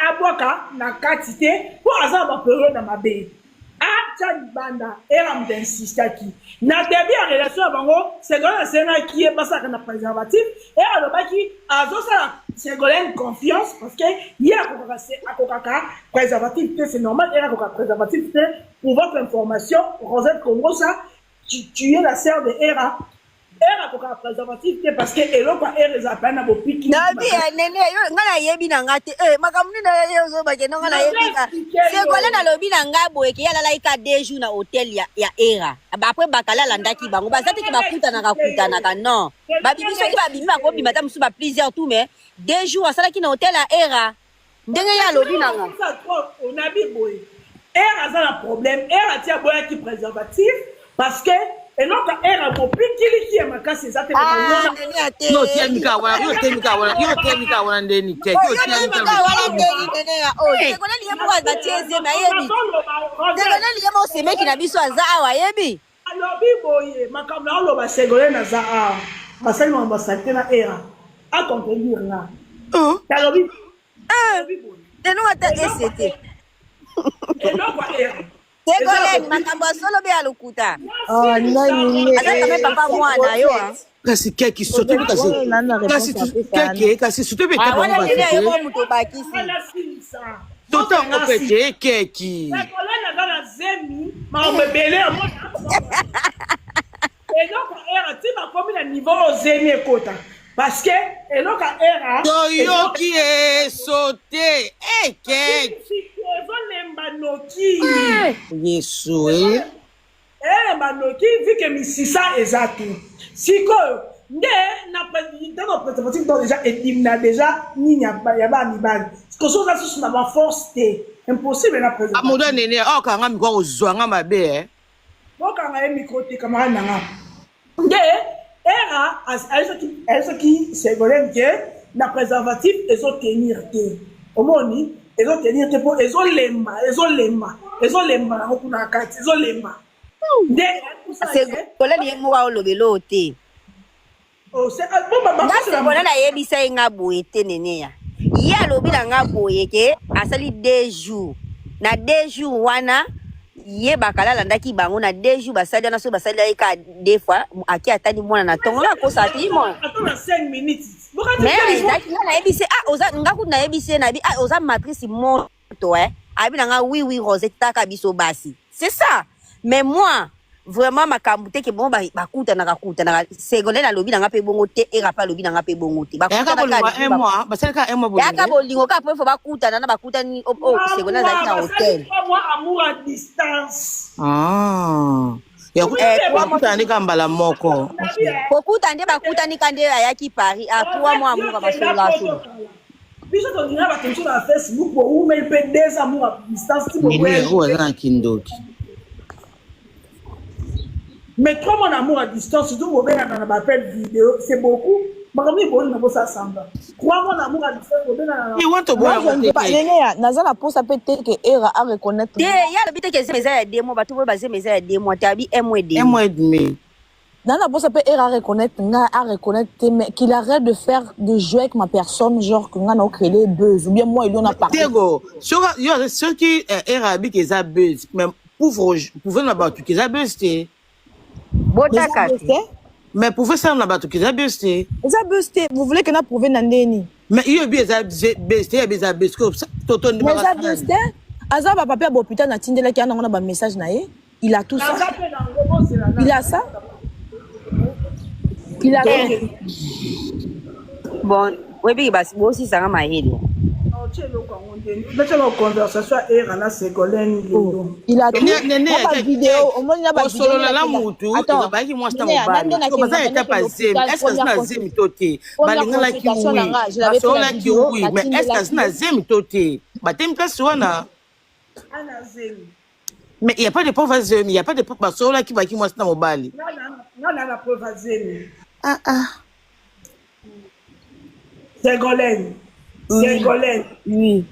à boaka, na quantité, pour hasard, ma période dans ma baie. Ah, Tchad Banda, elle a d'insister qui. Na début en relation avec Ségolène, c'est un qui est passé à un préservatif, et alors, qui a Ségolène confiance, parce que, il y a un coca préservatif, c'est normal, il y a un préservatif, pour votre information, Rosette Congo, ça, tu es la sœur de Hera. Era koka préservatif parce que eloko ereza pana bo piki na bi nene yo ngala yebi na ngate makamuni na yo zo ba ke no ngala yebi ka Ségolène na lobi na ngabo eke yala laika 2 jours na hôtel ya era ba après bakala landaki bango ba zati ki bakuta na ka non ba bibi so ki ba bimi ba ko bima ta musu ba plusieurs tout mais 2 jours asala ki na hôtel ya era ndenge ya lobi na nga on a bi boy a un problème, a tia boya qui préservatif parce que et non quand a bon plus qui est ma casse c'est ça Yo temika wana ndeni ke. Yo temika alobi boye makambo na oloba segole na za a basali mambo salite na era a contredire nga alobi kasi keki soto kasi soto be tota ngopete keki parce que eloka era toyoki esote keki ezolemba noki yesu elemba noki vu que misisa eza tu sikoyo nde na préservatif donc déjà elimina déjà nini ya bamibali kosoza susu na baforce te impossible na préservatif amodo nene okanga mikwa kozwanga mabe okanga ye micro te camarade nanga nde era ezaki segolem ke na préservatif ezotenir te omoni ezotenir te mpo ezolemba nango kuna na kati ezolemba nde segolem ye moko aolobelo te ngasegona nayebisa ye nga boye te neneya ye alobi na nga boye ke asali 2 jours na 2 jours wana ye bakalandaki bango na 2 jours basali wana so basali ye ka 2 fois aki atani mwana na tongo la kosa ati mo mais nga nayebise nga kutu nayebise na bi oza matrice moto abi na nga oui Rosette taka biso basi c'est ça mais moi vraiment makambo te ke bon bakutanaka secondaire alobi nanga pe bongo te era pa alobi nanga pe bongo te yaka bolingo ka po fo bakutana na bakutani secondaire zaki na hotel amour à distance yakutana ndika mbala moko kokuta nde bakutani kande ayaki Paris a 3 mois amour basolaso biso tondinga bato mosusu na Facebook boumeli mpe 2 amour à distance ti oyo aza na kindoki. Mais 3 mois d'amour à distance, surtout vous avez dans la vidéo, c'est beaucoup. Mais comme il faut, il faut ça ensemble. 3 mois d'amour à distance, vous avez dans la Nazala pour ça peut-être que era à reconnaître. Il y a le but que c'est mes 2 mois, tu veux baser mes 2 mois, tu as dit 1 mois et demi. 1 mois et demi. Nana pour ça peut era à reconnaître mais qu'il arrête de faire de jouer avec ma personne genre que on a créé les buzz ou bien moi il en a parlé. Tego, ceux qui era bi que ça buzz, même pour na battu que ça buzz té. Mais pouvez ça na bato kiza besté. Ça besté, vous voulez que na prouver nandeni. Mais il y a ça besté, il y a besté toto de mais ça besté. Azaba papa bo putain na tindela ki ana ba message na ye. Il a tout ça. Il a ça. Il a bon, oui bi bas bo si ça ma heli. Il a tout la vidéo au moins il a pas solo la mutu bazaki moi sta mobali ko baza eta pasem est-ce que na zemi toté balingala ki oui basola ki oui mais est-ce que na zemi toté batem place wana ana zemi mais il y a pas de preuve zemi il y a pas de preuve basola ki baki moi sta mobali non la preuve zemi Ségolène. Oui.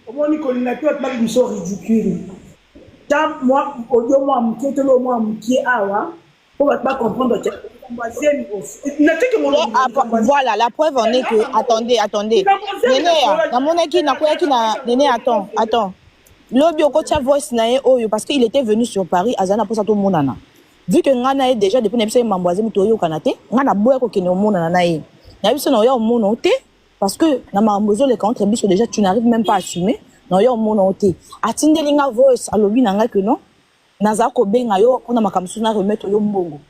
Comment on connaît tout le monde sont ridicule. Tant moi audio moi m'inquiète le moi m'inquiète on va pas comprendre que voilà la preuve en est que attendez Néné na monaki na koyaki na Néné attends lobi okocha voice na ye oyo parce qu'il était venu sur Paris azana pour ça tout monana vu que ngana est déjà depuis n'ebisa mamboise mitoyo kanate ngana boya ko kene monana na ye na biso na yo mono te parce que na mambozo le contre biso déjà tu n'arrives même pas à assumer na yo mono te atindelinga voice alobi nanga que non naza ko benga yo ona makamsu na remettre yo mbongo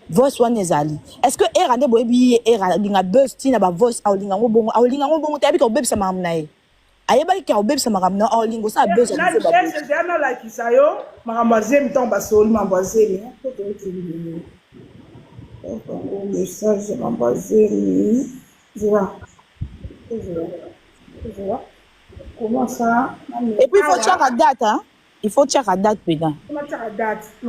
voice one ezali est-ce que era de boyebi era linga buzz tina ba voice awlinga ngobongo te abika obebisa mamna ye ayeba ki obebisa makamna awlingo sa buzz na c'est la kisayo makambaze mton basoli mambaze message mambaze comment ça et puis il faut checker la date hein il faut checker la date pédant. Bah check la date à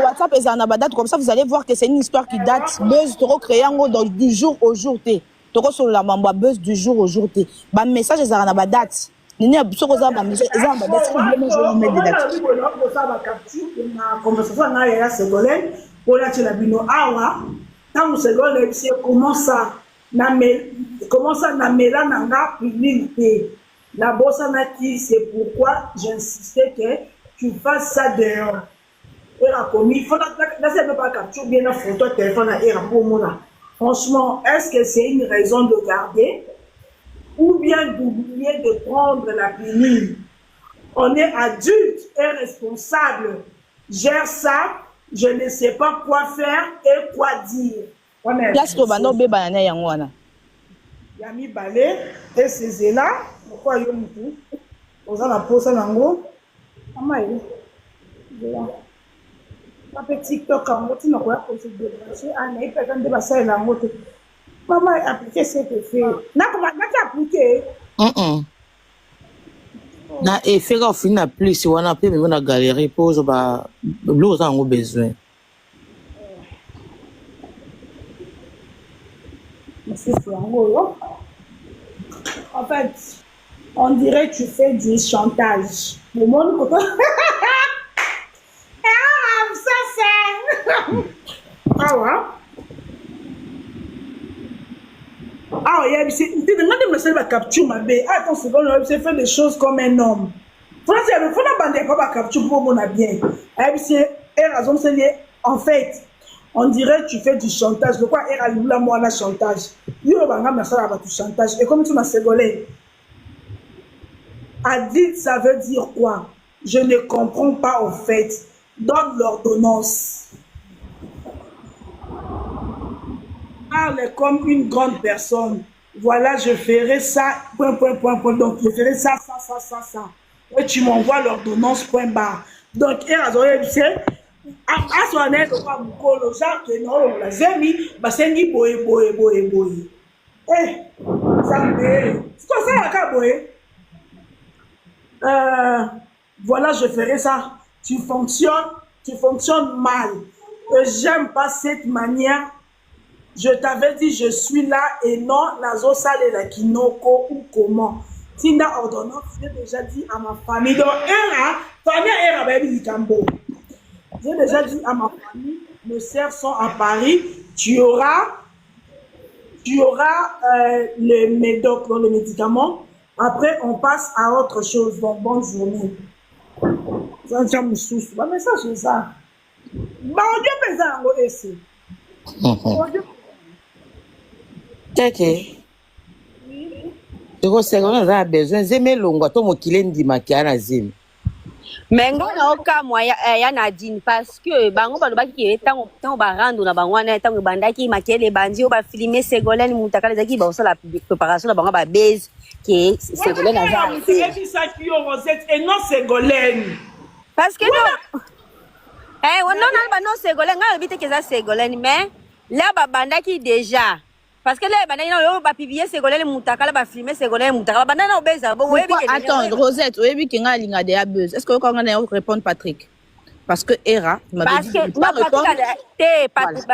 WhatsApp et na date comme ça vous allez voir que c'est une histoire qui date buzz toro créé en du jour au jour té. Toro sur la mamba buzz du jour au jour té. Bah message ça na date. Nini so ko za ba message ça ba date problème je vais mettre des dates. Conversation na ya Ségolène pour la bino awa tant Ségolène comment ça na mela nanga publicité. La bossa n'a dit, c'est pourquoi j'insistais que tu fasses ça dehors. Et la commis, il faut pas capturer bien la photo téléphone et la pour moi. Franchement, est-ce que c'est une raison de garder ou bien d'oublier de prendre la pilule? On est adulte et responsable. Gère ça, je ne sais pas quoi faire et quoi dire. Qu'est-ce que bando be banana yangwana? Yami balé et c'est là. Pourquoi yo mutu? Oza na posa nango. Mama ye. Pas petit TikTok en tu n'as pas posé de brancher. Ah mais pas quand de passer la moto. Maman appliquer ce que fait. Na comment na appliquer? Na et faire au final plus si on a peu mais on a galéré pose ba l'autre a besoin. C'est en fait, on dirait que tu fais du chantage. Le monde ça c'est. Ah ouais. Ah ouais, c'est la capture ma belle. Attends, c'est bon, c'est faire des choses comme un homme. Faut pas bander pas capture pour mon bien. C'est raison c'est lié. En fait, on dirait que tu fais du chantage. De quoi est la moi la chantage? Yo banga na sala ba chantage. Et comme tu m'as Ségolène. Adit, ça veut dire quoi? Je ne comprends pas au fait. Donne l'ordonnance. Parle comme une grande personne. Voilà, je ferai ça, point. Donc, je ferai ça. Et tu m'envoies l'ordonnance, point barre. Donc, et à son aide, on va me coller aux gens que non, la zemi, bah c'est ni boé. Eh, ça me c'est quoi ça, la caboé? Voilà, je ferai ça. Tu fonctionnes mal. J'aime pas cette manière. Je t'avais dit, je suis là et non, la zosale et la kinoko ou comment. Tinda ordonnance, j'ai déjà dit à ma famille. Donc, famille baby Cambo. J'ai déjà dit à ma famille, mes sœurs sont à Paris. Tu auras les médocs, les médicaments. Après, on passe à autre chose. Donc, bonne journée. Ça, j'ai mon souci. Mais ça, c'est ça. Bah, on dit que ça, on essaie. Teke. Teko seconde za besoin zeme longwa to mokile ndima kiana zeme. Mais ngona oka moya ya Nadine parce que bango balobaki ke tango ba rando na bango na tango bandaki makele bandi o ba filmer Ségolène mutakala zaki ba osala préparation na bango ba base ke Ségolène aza. C'est ça qui ont Rosette et non Ségolène. Parce que non. Non non Ségolène nga bité ke za Ségolène mais là ba bandaki déjà. Parce que là, on va publier Ségolène Moutakala, va filmer Ségolène Moutakala. Attends, Rosette, oui, qui a une idée à buzz. Est-ce que vous avez répondre Patrick? Parce que Era, parce que Patrick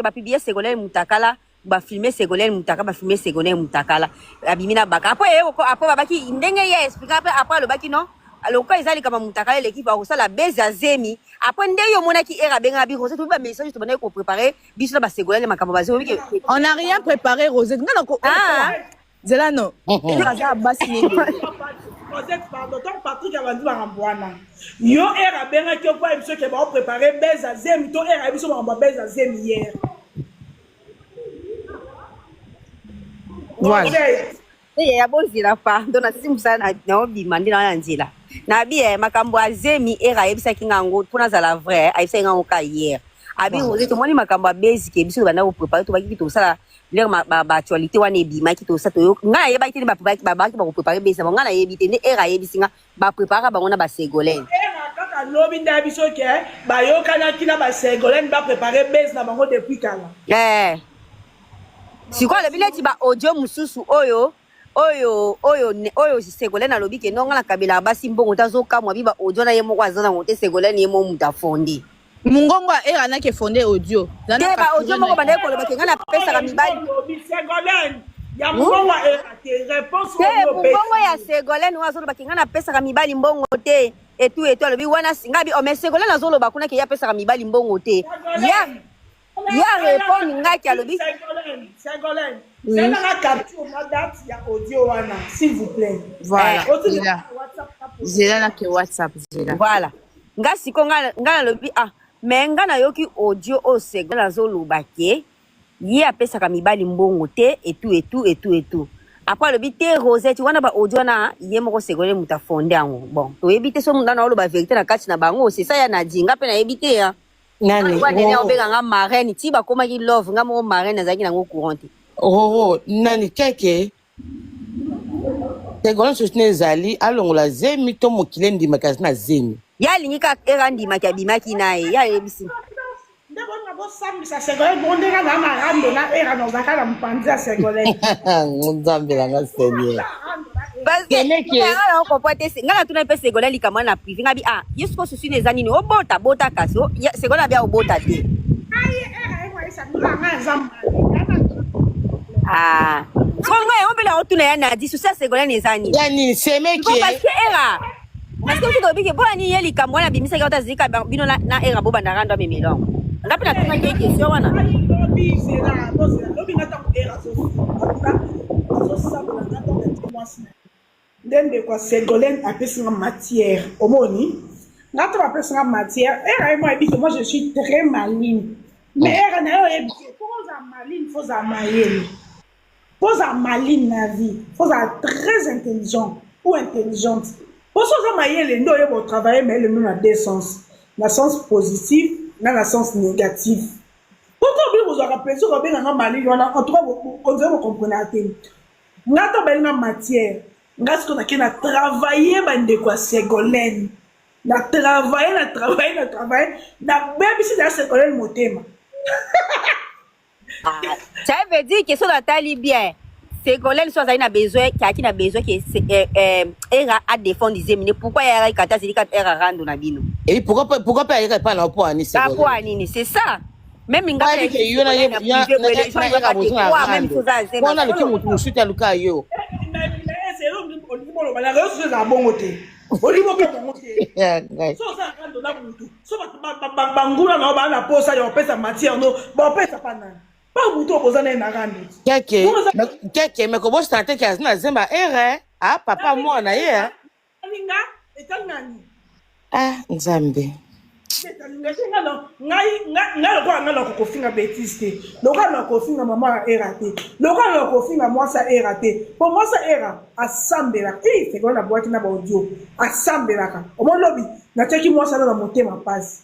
va publier Ségolène Moutakala, va filmer Ségolène Moutakala, va filmer Ségolène Moutakala. Abimina Baka. Après, Babaki, il explique après le Baki, non? Alors, quand ils allaient comme Moutakala, l'équipe a reçu la baisse à Zemi. Après, il y a qui Era ben abi Rosette, tout le message justement pour préparer. Bisous la Ségolène, ma camarade. On n'a rien préparé, Rosette. Non, Zelano. Rosette, pardon, Patrick a dit à Mbouana. Yo Era ben qui quoi monsieur qui va préparer baisse à Zemi, to Era biso va baisse à Zemi hier. Voilà. Ya bozila pa ndo na sisi musana na obimandi na nzela na bi makambo azemi Era yebisa kingango pona za la vrai ayisa ngango ka hier abi oze to moni makambo basic biso bana ko préparer to baki to sala leur ba actualité wana ebima ki to sa to nga yeba ki ba baki ba ko préparer besa nga na yebite ne Era yebisinga ba préparer bango na ba Ségolène Era kaka lobi nda biso ke ba yokana kina ba Ségolène ba préparer besa na bango depuis kala si quoi le billet ba audio mususu oyo oyo Ségolène alobi ke nonga na kabila basi mbongo tazokamwa biba audio na ye moko aza nango te Ségolène ye mo mutu afondi mungongo era na ke fondé audio te ba audio moko banda koloba ke nga na pesaka mibali Ségolène ya mungongo era te réponse te mbongo ya Ségolène azoloba ke nga na pesaka mibali mbongo te etu alobi wana ngabi o mais Ségolène azoloba kuna ke ya pesaka mibali mbongo te ya répondre ngaki alobi Ségolène c'est la capture ma date ya audio wana s'il vous plaît voilà zela na ke WhatsApp zela voilà nga siko nga nalobi mais nga nayoki audio o Ségolène azoloba ke ye apesaka mibali mbongo te etu après alobi te Rosette wana ba audio na ye moko Ségolène muta fondé yango bon toyebi te so munda na oloba vérité na kati na bango c'est ça ya na dinga pe nayebi te ya nani nene obenga nga marraine ti bakomaki love nga moko marraine azalaki nango courant te nani keke Ségolène sosine ezali alongola zemi to mokile ndimaka na zemi ya alingi ka era ndimaki abimaki na ye ya yebisi ndeko na bosambisa Ségolène bondeka na marando na era nozaka na mopanzi ya Ségolène nzambelanga seigneur parce que nga comprend te nga na tuna pe Ségolène likamwa na privé nga bi yesko sosine eza nini obota kasi Ségolène abia obota te songo yango mpela otuna ya na di susi ya Ségolène eza nini ya nini semeki parce que era parce que osi tobiki mpo nani ye likambo wana bimisaki ota zilika bino na era bobanda rando amemelongo nga mpe natungaki ye question wana ndende kwa Ségolène apesinga matière omoni nga to apesinga matière era moi ebiki moi je suis très maligne mais era na yo ebiki poza maligne poza mayele poza maligne na vie poza très intelligent ou intelligente poza mayele ndo yebo travailler mais le même à deux sens na sens positif na la sens négatif pourquoi bien vous aurez plaisir au bien dans maligne en tout cas on devait vous comprendre nga to belinga matière nga ce qu'on a na travailler bande kwa Ségolène na travailler na baby si na Ségolène motema ça veut dire que so natali bien Ségolène soit na besoin qui na besoin que era a défendre zemine pourquoi era kata zilika era rando na bino et pourquoi pas era pas na po ani Ségolène pas po ani c'est ça même nga que yo na ye même chose on a le kimu tu suite aluka yo la réussite est bon côté olivo ke bon côté so ça rando na mutu so bangula na ba na posa ya pesa matière no ba pesa pana pas mutu opozana na rando keke mais ko bo stante ke azina zemba ere papa moi na ye alinga etangani nzambe nga kofinga bêtise lokana kofinga mama era te lokana kofinga mwasa era te po mwasa era asambelaka Ségolène na boîte na audio asambelaka omolobi na teki mwasa na motema pasi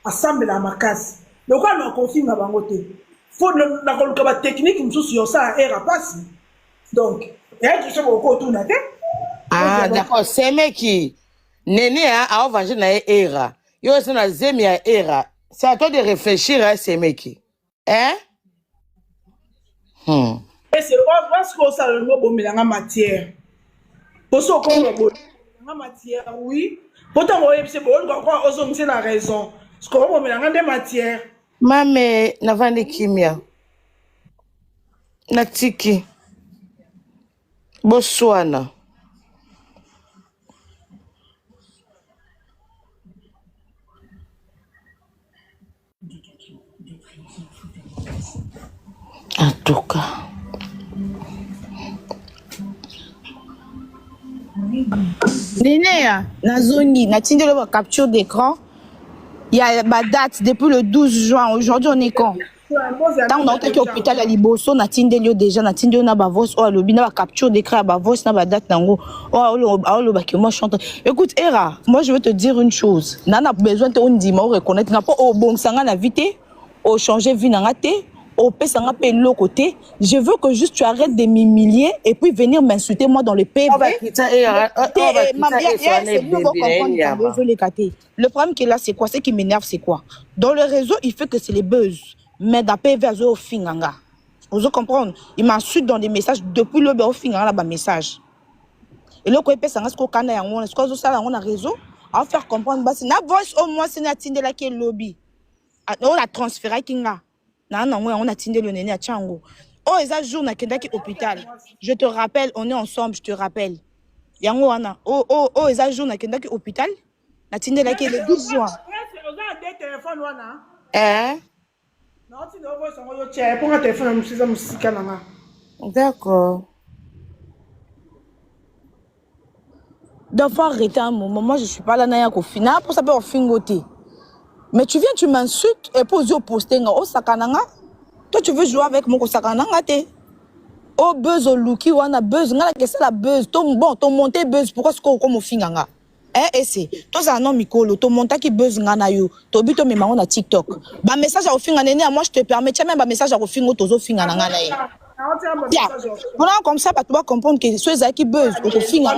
asambela makasi lokana kofinga bango te fo na koluka ba technique msusu yo sa era pasi donc tu sais beaucoup tout na te d'accord c'est meki nene a venger na era yo c'est na zemi ya era c'est à toi de réfléchir à ces mecs et c'est parce que ça le bon mélange matière pour ça qu'on bon matière oui pourtant c'est bon quoi on c'est la raison parce qu'on bon mélange de matière mame navandi kimia natiki boswana en tout cas Néné, Nazoni, Natinde le capture d'écran. Il y a ma date depuis le 12 juin. Aujourd'hui, on est quand? Tant on est à l'hôpital à Liboso, Natinde le déjà, Natinde na bavos, oh le bina capture d'écran à bavos, na ba date nango. Oh le moi chante. Écoute, Era, moi je veux te dire une chose. Nana besoin de on dit, moi reconnaître n'a pas au bon sanga na vité, au changer vie na té. Au Pessanga paye l'autre côté, je veux que juste tu arrêtes de m'humilier et puis venir m'insulter moi dans le PV. Le problème qui est là, c'est quoi? Ce qui m'énerve, c'est quoi? Dans le réseau, il fait que c'est les buzz. Mais dans PV, au finganga. Vous comprenez? Il m'insulte dans des messages depuis le bureau final là-bas message. Et là, quand il pèse, ce qu'on a en ce qu'on a en réseau, à faire comprendre, c'est na voice au moins c'est na tinde là qui est lobby. On a transféré kinga. Non, on a tinde le néné à Tchango. Oh, ils a jour na kenda qui hôpital. Je te rappelle, on est ensemble, je te rappelle. Yango wana. Oh, ils a jour na kenda qui hôpital. Na tinde là qui est le 12 juin. D'accord. Donc, faut arrêter un moment. Moi, je suis pas là, Naya Kofina. Pour ça, peut fingoter. Mais tu viens, tu m'insultes et poses au posting. Oh, sakananga. Toi, tu veux jouer avec mon sakananga, te. Oh, buzz, au looky, ou on a buzz. N'a la question la buzz. Ton monté buzz. Pourquoi est-ce qu'on comme au finganga? Et c'est. Toi, c'est un homme, Mikolo. Ton monté qui buzz, ngana yo. Ton but, ton mémoire, on a TikTok. Bah, message à au finganga, moi, je te permets. Tiens, même, bah, message à au fingo, tozo finganga, ngana yo. Voilà, comme ça, tu vas comprendre que ceux qui buzzent, au fin, on va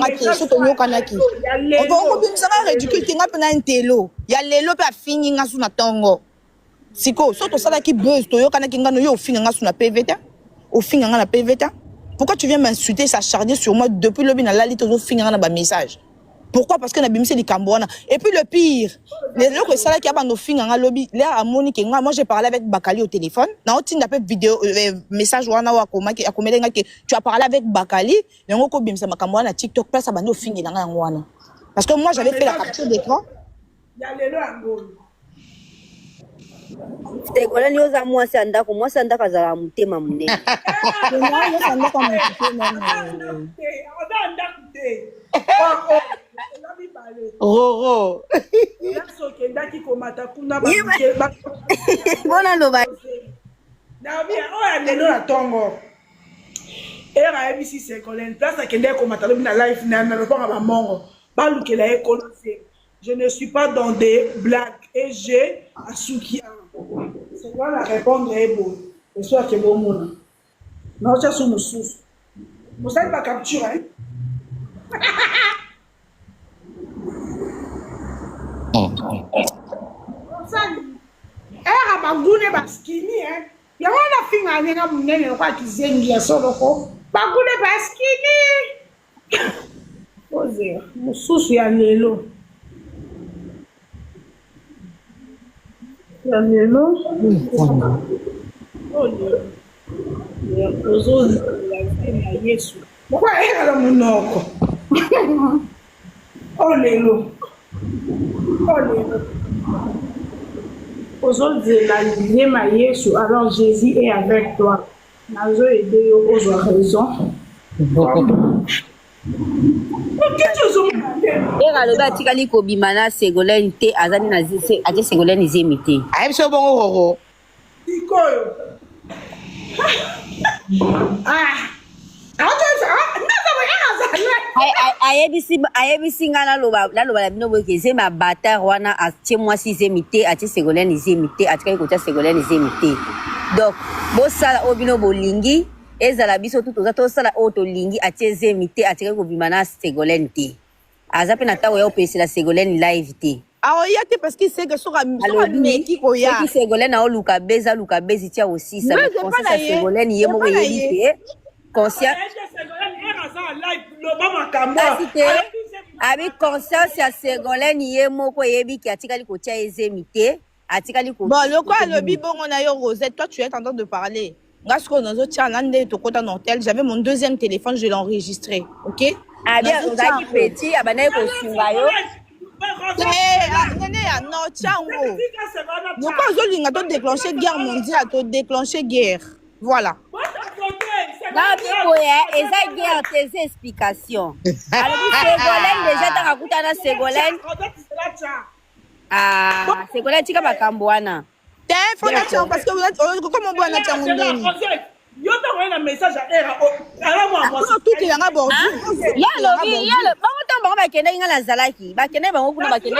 ridicule, tu vas un télo. Il y a les lopes à finir sur la tongo. Si quoi, surtout ça qui buzz, tu vas au fin, sur la PVT. Au fin, on a la PVT. Pourquoi tu viens m'insulter, s'acharner sur moi depuis le bin à la litre au fin, on a un message? Pourquoi? Parce qu'on a bimé les Cambouana. Et puis le pire, les gens qui sont là qui ont nos filles dans le lobby, là à Monique et moi j'ai parlé avec Bakali au téléphone. Dans une vidéo, message ou tu as parlé avec Bakali, et on a bimé ça Cambouana TikTok, place à nos filles dans la Wana. Parce que moi j'avais fait la capture d'écran. Il y a les lois Ségolène yoza moi c'est andako azala mutema munene. Roro. Bona loba. Naomi o ya lelo na tongo. Era ABC Ségolène place akende komata lobi na live na lokonga ba mongo. Ba lukela e kolose. Je ne suis pas dans des blagues et j'ai Asuki. C'est quoi la répondre est bonne. Le soir que bon monde. Non, ça sur nos sources. Vous savez pas capture hein. Era bagune baskini hein. Ya wana finga nyenga munene kwa kizengi ya soloko. Bagune baskini. Oze, mususu ya lelo. Ya lelo. Oh lelo. Ya ozozi ya Yesu. Pourquoi era la munoko? Oh lelo. Oh lelo. Aujourd'hui, la lumière à Jésus, alors Jésus est avec toi. Nazo aidé aux raisons. Era loba tikali ko bimana Ségolène te azani na zise ate Ségolène zemite. Ayi so bongo roro. Ikoyo. Ah. ayebisi nga naloba na bino boye ke zema bata wana atie mwasi zemite atie Ségolène zemite atikali kotia Ségolène zemite. Donc bosala oyo bino bolingi ezala biso tu toza tosala oyo tolingi atie zemite atikali kobima na Ségolène te. Aza pe na ntango ya opesela Ségolène live te. Alors, il y a parce qu'il sait que sera qui koya. Qui Ségolène a luka bezi tia aussi ça me concerne Ségolène yemo yebi pe. Conscient. Avec conscience ya Ségolène yemo ko yebi ki atikali ko tia ezemite atikali ko. Bon, le quoi le bibon on a eu Rosette, toi tu es en train de parler. Grâce qu'on a tia nande to kota hôtel, j'avais mon deuxième téléphone, je l'ai enregistré, OK? Ah bien, on a qui petit abana ko sungayo. Non, tiens, pourquoi aujourd'hui on a déclenché guerre mondiale, on déclenché guerre. Voilà. Non, mais eza guerre tes explications. Alors Ségolène déjà ta kuta na Ségolène. Ah, Ségolène tika makambo wana. T'es fondation parce que vous êtes comment on na tia mondeni. Yo t'envoyer un message à Era. Alors moi tout est en abord. Ya le bango tambo ba kende ngala zalaki. Ba kende bango kuna ba kende.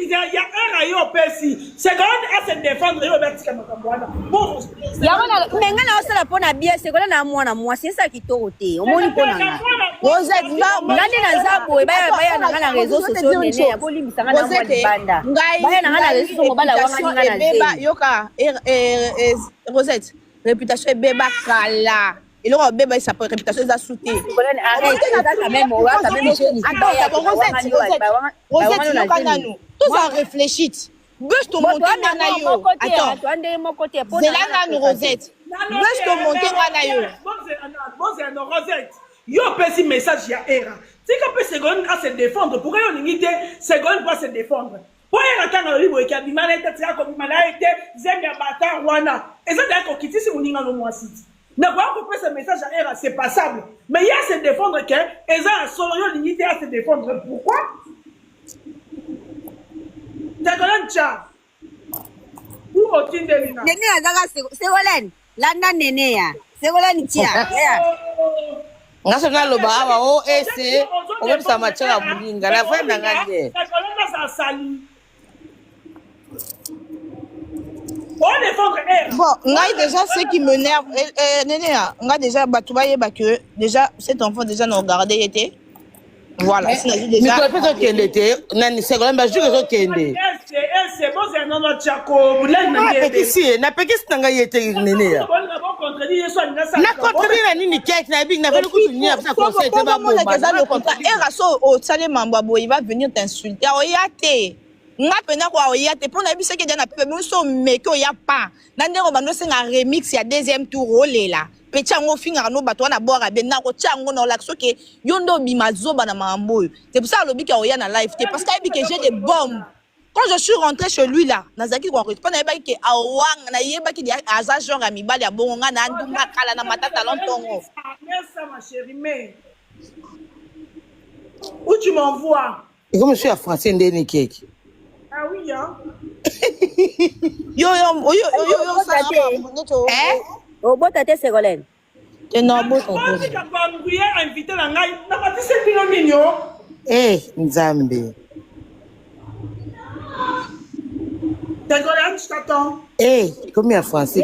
Ya Era yo pesi. Ségolène a se défendre yo betika makambwana. Bon. Ya wana menga na osala pona bien Ségolène na mwana mwasi ça kitoko te. Omoni pona nga. Rosette ngande na zabo baya na ngana réseaux sociaux nene ya bolimbisa ngana mwa banda. Baya na ngana réseaux sociaux bala wanga ngana beba yoka Rosette. réputation est bébé kala. Et là, bébé, sa réputation est soutée. Arrête, quand même, Rosette, tout ça réfléchit. Bouge ton monté, Manayo. Attends, c'est là, nous, Rosette. Bouge ton monté, Manayo. Bon, Rosette. Yo, petit message, ya era. Si qu'on peut seconde à se défendre, pourquoi on limite seconde pour se défendre? Pour y attendre le livre qui a bimana été tia comme bimana été zemia bata wana. Et ça d'ailleurs quitter si on y a le mois site. Ne voir que ce message à era c'est passable. Mais il y a se défendre que et ça solo yo limité à se défendre. Pourquoi? D'accord, tcha. Pour aucune de l'ina. Nene azaka Ségolène. Landa nene ya. Ségolène tia. Ngaso naloba awa o ese obisa machaka bulinga la fois na ngande. Bon, ngai déjà ce qui m'énerve, Néné, ngai déjà Batouba yeba que déjà cet enfant déjà n'a regardé était. Voilà, c'est déjà. Mais peut-être qu'il était, nani Ségolène ba juge zo kende. C'est bon c'est non tchako bulinga na pekisi na pekisi nanga yete Néné ya. Na contredire nini kek na big na velu kutunia ça conseil te ba bomba. Le contrat eraso au salé mambabo il va venir t'insulter. Oyate. Nga pena kwa oyate pour na biso ke dia na pepe mais so meke oya pa. Na ndeko bando senga remix ya deuxième tour olela. Pecha ngo finga no bato na bora be na ko tchango na lakso ke yondo bimazoba na mambo. C'est pour ça lobi ka oya na live te parce que j'ai des bombes. Quand je suis rentré chez lui là, nazaki ko pas na yeba ke awang na yeba ke dia aza genre amibali ya bongo nga na ndunga kala na matata lontongo. Merci ma chérie mais où tu m'envoies? Et comme je suis à français ndeni keke. Ah oui hein. Yo ça. Oh bota te Ségolène. Et non bota. Moi je peux m'embrouiller inviter la ngai. Na pas c'est pino mignon. Nzambe. Ségolène, je t'attends. Comme il y a français.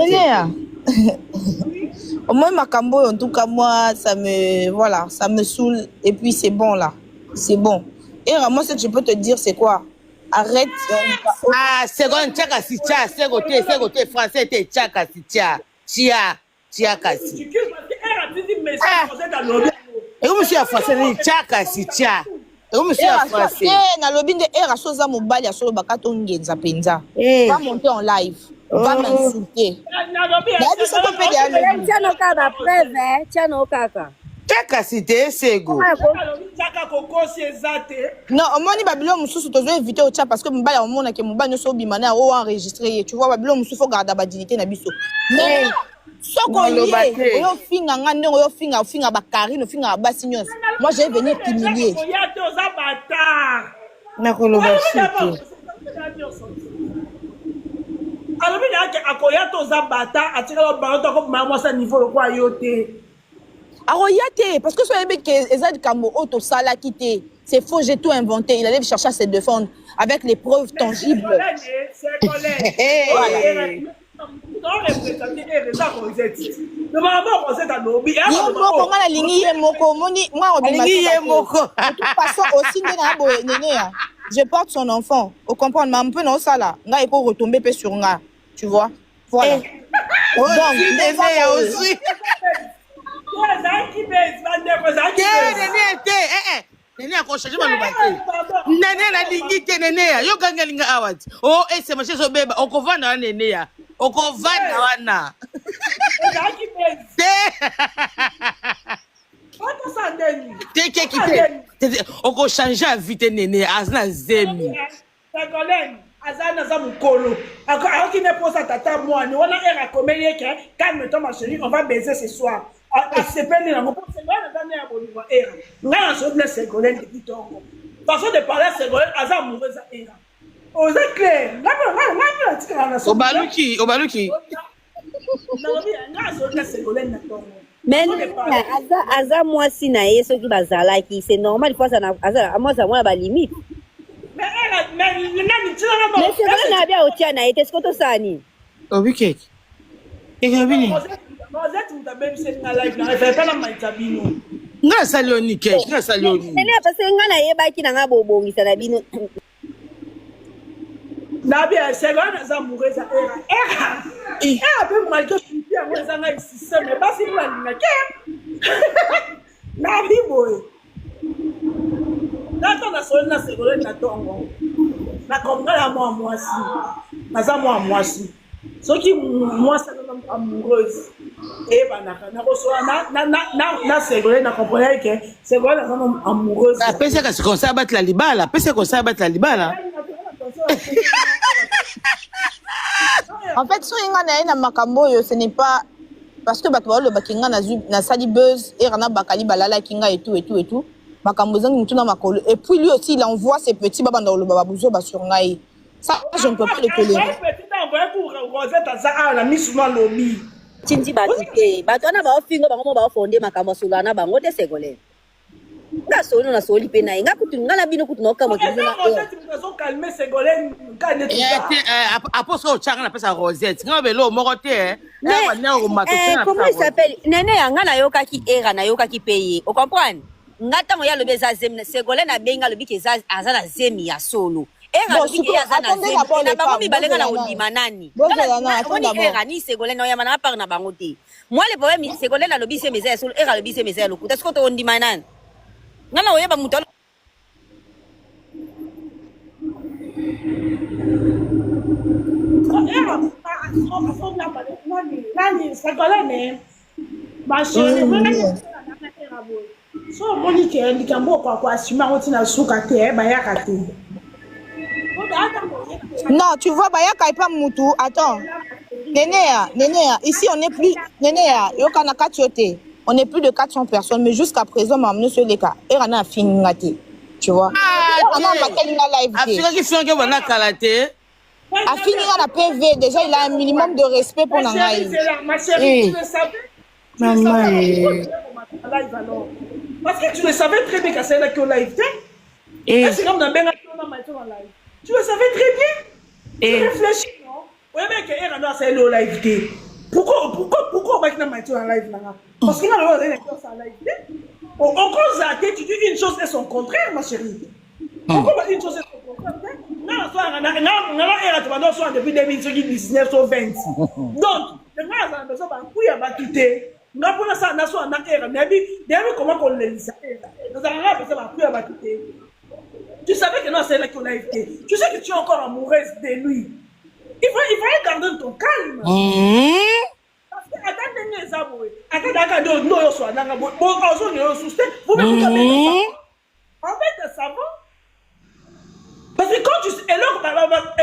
Au moins Makambo, en tout cas moi ça me saoule et puis c'est bon là. C'est bon. Et vraiment ce que je peux te dire c'est quoi? Arrête. Seconde tchaka si tcha, c'est français te tchaka si tcha. Tia kasi. Et vous monsieur français ni tchaka si tcha. Et vous monsieur français. Na lobi de era soza mobali ya solo bakato ngenza penza. Va monter en live. Va m'insulter. Tiano kaka preuve, tiano kaka. Tchaka si te sego. Non, omoni babilo mususu tozo éviter au chat parce que mbala omona ke mbala nyoso bimana o enregistrer. Tu vois babilo mususu faut garder ba dignité na biso. Mais soko yé, oyo finga ngande oyo finga bakari no finga basi nyonso. Moi je vais venir t'humilier. Na koloba site. Alors bien que akoya to za bata atira ba to ko ma mo sa niveau ko ayote. Aroyate, parce que ce mec qui est Kambo auto sala quitté, c'est faux, j'ai tout inventé. Il allait chercher à se défendre avec les preuves tangibles. Je porte son enfant. Au comprendre, mais un peu non ça là. Là, il faut retomber sur nga. Tu vois? Voilà. Aussi. Nene akoshaje malubate. Nene na lingite nene ya. Yo ganga linga awat. Oh, ese masheso beba. Okovana wa nene ya. Okovana wana. Te kite. Oko changer vite nene azna zemi. Ségolène, azana za mukolo. Alors qu'il n'est pas sa tata moi, on a un comédien qui calme-toi ma chérie, on va baiser ce soir. Acceptez la réponse, c'est vrai, la dernière bonne era. Nga so de Ségolène depuis tongo. Façon de parler Ségolène, aza amoureuse à era. Oza clair. Nga tika na so. Obaluki. Nga so de Ségolène na tongo. Mais aza moi si na ye soki bazalaki, c'est normal fois ça na aza moi ça moi ba limite. Mais nani tira na mais c'est vrai na bien otia na ete skoto sani. Obike. Ekabini. Rosette mutabebi c'est na live na fait pas na maitabino. Nga salioni kesh, nga salioni. Nene parce que nga na yebaki na nga bobongisa na bino. Na bien Ségolène za amoureuse à era. Era peut malgré bien moi ça nga système mais pas si la linga ke na biboy na to na so na segole na tongo na komga la moi si na za moi si soki moi ça amoureuse et banaka na ko so na segole na comprendre que segole na amoureuse apesa ka se comme ça battre la libala apesa comme ça battre la libala. En fait, si on a un makambo, ce n'est pas parce que le bakinga na sali buzz et rana bakali balala kinga et tout. Makambo zangi mutuna makolo. Et puis lui aussi il envoie ses petits baba dans le bababuzo ba sur ngai. Ça je ne peux pas le tolérer. Petit envoyé pour Rosette ça la mise souvent lobby. Tindi batike. Batona ba ofingo ba komo ba fondé makambo solana bango te segole. Nga solo na soli pe na nga kutu nga na bino kutu na kama kizu na ko calmer Ségolène ka ne aposo changa na pesa Rosette nga belo moko te comment il s'appelle nene nga na yoka ki era na yoka ki payer o comprendre nga tango ya lobe za zemi Ségolène na benga lobi ke za azala zemi ya solo era lobi ke azana zemi na bango mibalenga na ondima nani era ni Ségolène ya mana par na bango te moi le problème Ségolène na lobi se meza ya solo era lobi se meza ya lokuta est-ce que to ondima nani ngana oyeba mutalo nani Ségolène ma chérie so Monique likambo kwa assumer otina suka te bayaka te. Non, tu vois bayaka et pas mutu. Attends. Nénéa, ici on n'est plus Nénéa, yokana katiote. On est plus de 400 personnes, mais jusqu'à présent, on m'a amené sur les cas. Et on a fini, tu vois. On a marqué la live. A fini la PV, déjà il a un minimum de respect pour Nangaï. Ma chérie, tu le savais. Parce que tu le savais très bien que c'est là qu'on live. C'est comme dans Benga qui on a maintenant en live. Tu le savais très bien. Tu réfléchis, non? Oui, mais que Erana c'est le live. Pourquoi on va mettre en live là? Parce qu'il y a le droit en live. On cause à tu dis une chose et son contraire, ma chérie. Pourquoi une chose et son contraire? Non, soit depuis 2019 ou 20. Donc, le gars a besoin d'un coup à battuter. Nous avons ça, nous avons un erreur. Mais comment on le dit ça? Nous avons besoin d'un coup à battuter. Tu savais que non, c'est là qu'on a été. Tu sais que tu es encore amoureuse de lui. Il va garder ton calme. Parce que attendez les aboués. Attendez nous yo soit nanga bon ozo yo souste. Vous me comprenez en fait ça va. Parce que quand tu et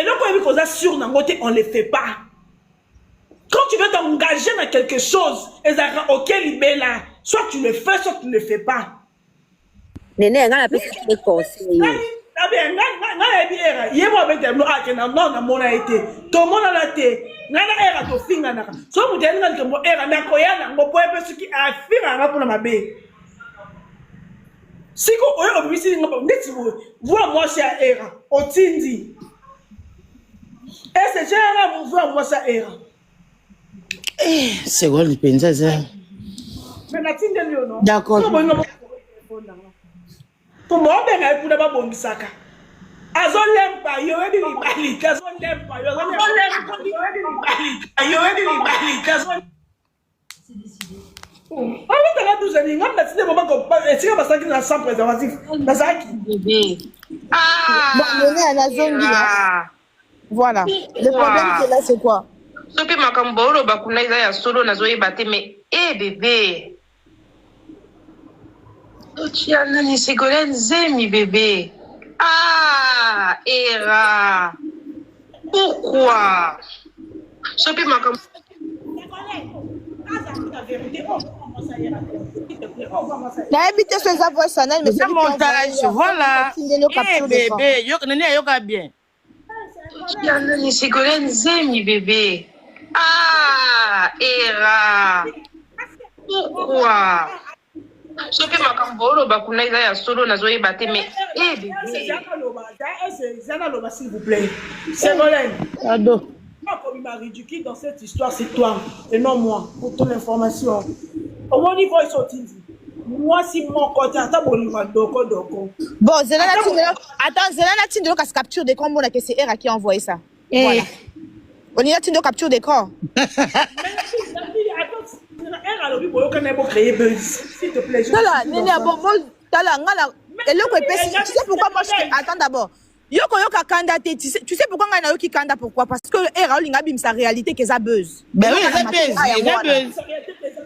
quand on sur nangote on les fait pas. Quand tu veux t'engager dans quelque chose et ça OK libéla, soit tu le fais soit tu ne le fais pas. Néné nga na pesi des conseils. Ah bien, nga biera, yebo avec des blancs qui na mona été. Tout le monde a la tête. Nga na era to finga na. So mu tena nga mo era na koyana ngo po epe suki a finga nga pona mabe. Siko oyo obisi nga po ndeti bo. Vois moi c'est era. Otindi. Et c'est général vous voir moi ça era. C'est quoi le penza ça? Mais na tinde lio non. D'accord. Pour moi, ben elle pouvait pas bongisaka. Azo lempa yo ebi libali, azo lempa yo lempa yo ebi libali, azo. C'est décidé. Ah oui, t'as la 12 années, on a décidé moment qu'on pas si on va s'engager dans 100 préservatifs. Nazaki. Bébé. Voilà. Le problème c'est là c'est quoi? Soki makambo lo bakuna iza ya solo nazoyeba te mais bébé. Ochiana ni Ségolène zemi bébé. Ah, Era. Pourquoi? Sopi makambo. La habité sur les avoirs sanel, mais c'est montage, voilà. Bébé, yoka bien. Ochiana ni Ségolène zemi bébé. Ah, Era. Pourquoi? Soki makambo lo bakuna iza ya solo nazoyeba te mais bébé. C'est Zana s'il vous plaît. Ségolène. Ado. Comme il m'a ridicule dans cette histoire, c'est toi et non moi, pour ton information. Au moins niveau ils sont moi si mon côté attends doko. Bon, Zelana Tindo a capture d'écran bon que c'est Era qui a envoyé ça. Voilà. On y a Tindo capture d'écran. alors oui boyo kana bo créer buzz s'il te plaît. Tala nene bon tala ngala eloko epesi tu sais pourquoi moi attends d'abord yoko yoka kanda te tu sais pourquoi ngana yoki kanda pourquoi parce que era olinga bim sa réalité que ça buzz ben oui ça buzz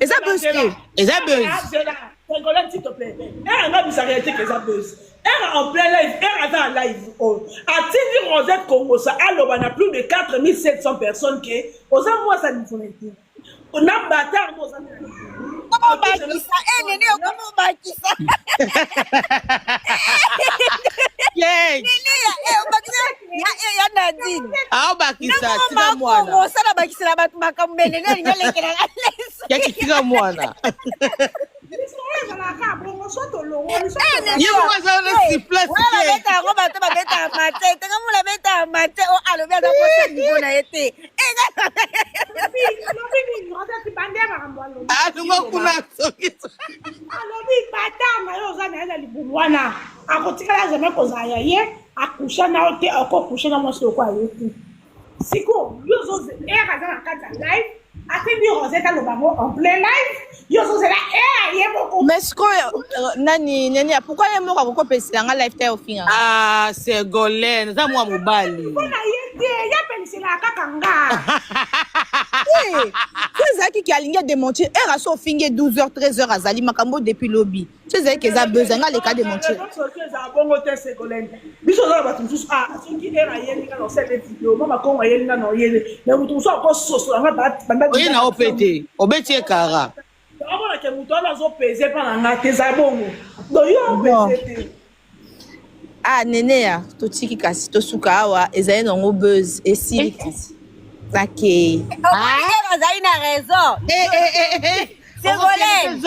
et ça buzz Ségolène s'il te plaît era nga bim sa réalité que ça buzz era en plein live era dans live a-t-il Rosette Congo ça alors on a plus de 4700 personnes qui aux moi ça nous font on a bâtard nos amis. Comment bakisa nene comment bakisa nene ya Nadine ah bakisa tika mwana osala bakisa na batu makambene nene nyalekela leso tika mwana mais ce que nani nani pourquoi il m'a beaucoup pensé dans la live au fin ah c'est Ségolène ça moi mobali c'est ça qui a ligné démentir era so finge 12h 13h azali makambo depuis lobby c'est ça que ça besoin les cas démentir biso za ba tous ah soki era yeli ka no cette vidéo mama ko wa yeli na no yeli mais mutu so ko soso nga banda oye na opete obetie kara abona ke mutu ala zo peser pa na te za bongo do yo peser ah nene ya to tiki kasi to suka awa ezali no buzz et si kasi OK ah ezali na raison Ségolène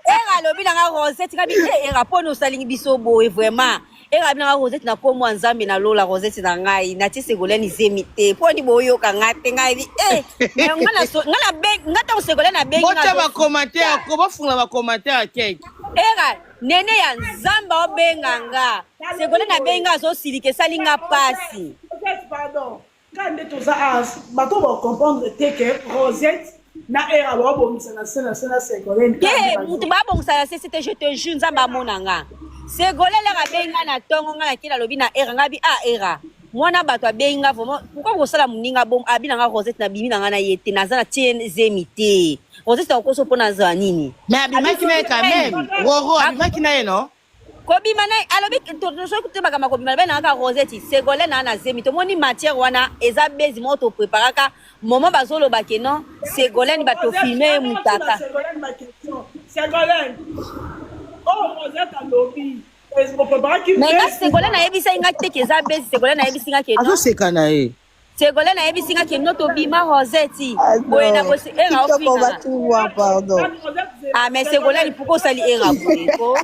era lobi na Rosette kabi era pono salingi biso boye vraiment era bina Rosette na komo nzambe na lola Rosette na ngai na ti Ségolène izemite poni boyo ka ngate ngai ngala be ngata Ségolène na bengi ngata ba commentaire ko ba funga ba commentaire keke era nene ya nzamba obenganga Ségolène na benga zo silike salinga pasi pardon quand tu ça bato ba comprendre que Rosette na era ba bomisa na Ségolène mutu ba bomisa na c'était je te jure nzamba monanga Ségolène la benga na tongo nga kila lobi na era ngabi era mwana bato abenga vraiment pourquoi ko sala muninga bom abina nga Rosette na bimi na yete na zana tien zemite Rosette ko so pona za nini mais abima kina quand même roro abima kina non kobi manai alobi to so kuteba kama kobi manai na ka Rosette Ségolène na zemite moni matière wana eza bezi moto préparaka moment bazolo bakeno Ségolène bato filmer mutaka Ségolène oh Rosette a lobby mais nga Ségolène na yebisa inga te ke za bezi Ségolène na yebisa inga ke non azoseka na ye Ségolène na yebisa inga ke noto bima Rosette boye na bosi era ofina pardon ah mais Ségolène pourquoi sali era ko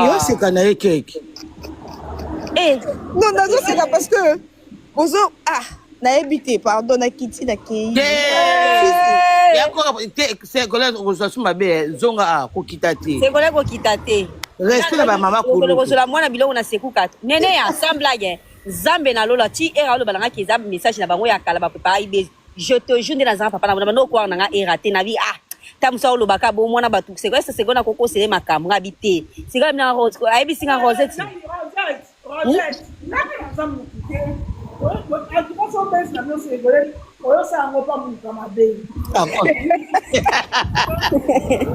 yoseka na ye keke non nazoseka parce que ozo ah na ebité pardon na kiti na kei yako Ségolène ozosuma be zonga ko kitate Ségolène ko kitate reste na ba mama ko ko la mwana biloko na sekuka nene ya semblage zambe na lola ti era lo balanga ki zambe message na bango ya kala ba préparer be je te jure na za papa na no ko na nga era te na vi ah tamsa lo baka bo mwana batu Ségolène ko sele makamu ngabi te Ségolène na Rose ai bi singa Rosette Rosette na ka zamu te o so bes na Ségolène oyo sa ngo pa mu kama be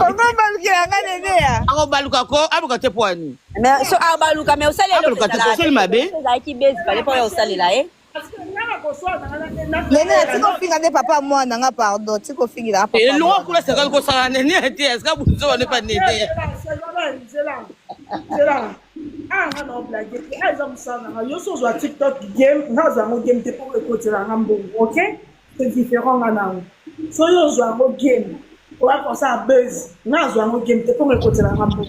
comment balukela nga nene ya ako baluka ko abuka te poani mais so abaluka mais osale lo ko mabe za ki base pale po yo osale la nene tiko finga ne papa mwana nga pardon tiko fingira papa et loin kula Ségolène ko sala nene ete est-ce que bunzo ne pas nete c'est là ah non blague ai za musana yo so zo TikTok game na za mo game te pour écouter la ngambo OK c'est différent maintenant so yo zo mo game on va penser à buzz na zo mo game te pour écouter la ngambo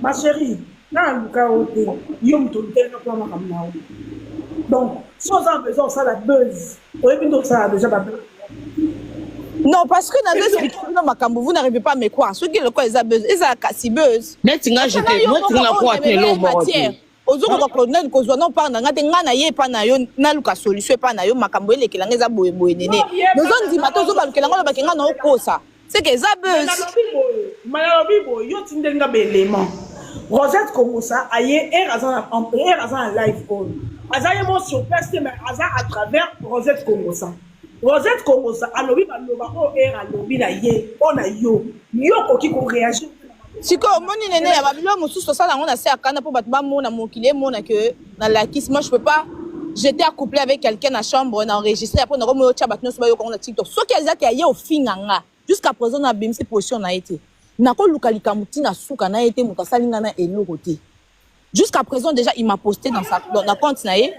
ma chérie na luka ote yo mtonte no kwa makamna donc so za besoin ça la buzz on est donc ça déjà pas non parce que dans deux explications makambo vous n'arrivez pas à me croire ceux qui le quoi ils a buzz ils a kasi buzz netinga j'étais moi tinga quoi te lo mo ozoko ko nani ko zo non parle ngate ngana ye pa na yo na luka solution pa na yo makambo elekela ngeza boye boye nene bezo ndima to zo balukela ngolo bakenga na okosa c'est que ça buzz malalobi boy yo tindenga belément Rosette Kongosa aye razan en live on azaye mo sur place mais aza à travers Rosette Kongosa alobi baloba o alobi na ye ona yo koki ko réagir siko moni nene ya babilo mosusu ça on a se akana pour batba mona mokile mona que na la kiss moi je peux pas j'étais accouplé avec quelqu'un dans la chambre on a enregistré après on a remis au chat batno so yo ko na TikTok so ki azaki aye au finganga jusqu'à présent na bimsi position na été nako lukalika mutina suka na été mutasalinga na eloko te jusqu'à présent déjà il m'a posté dans na compte na ye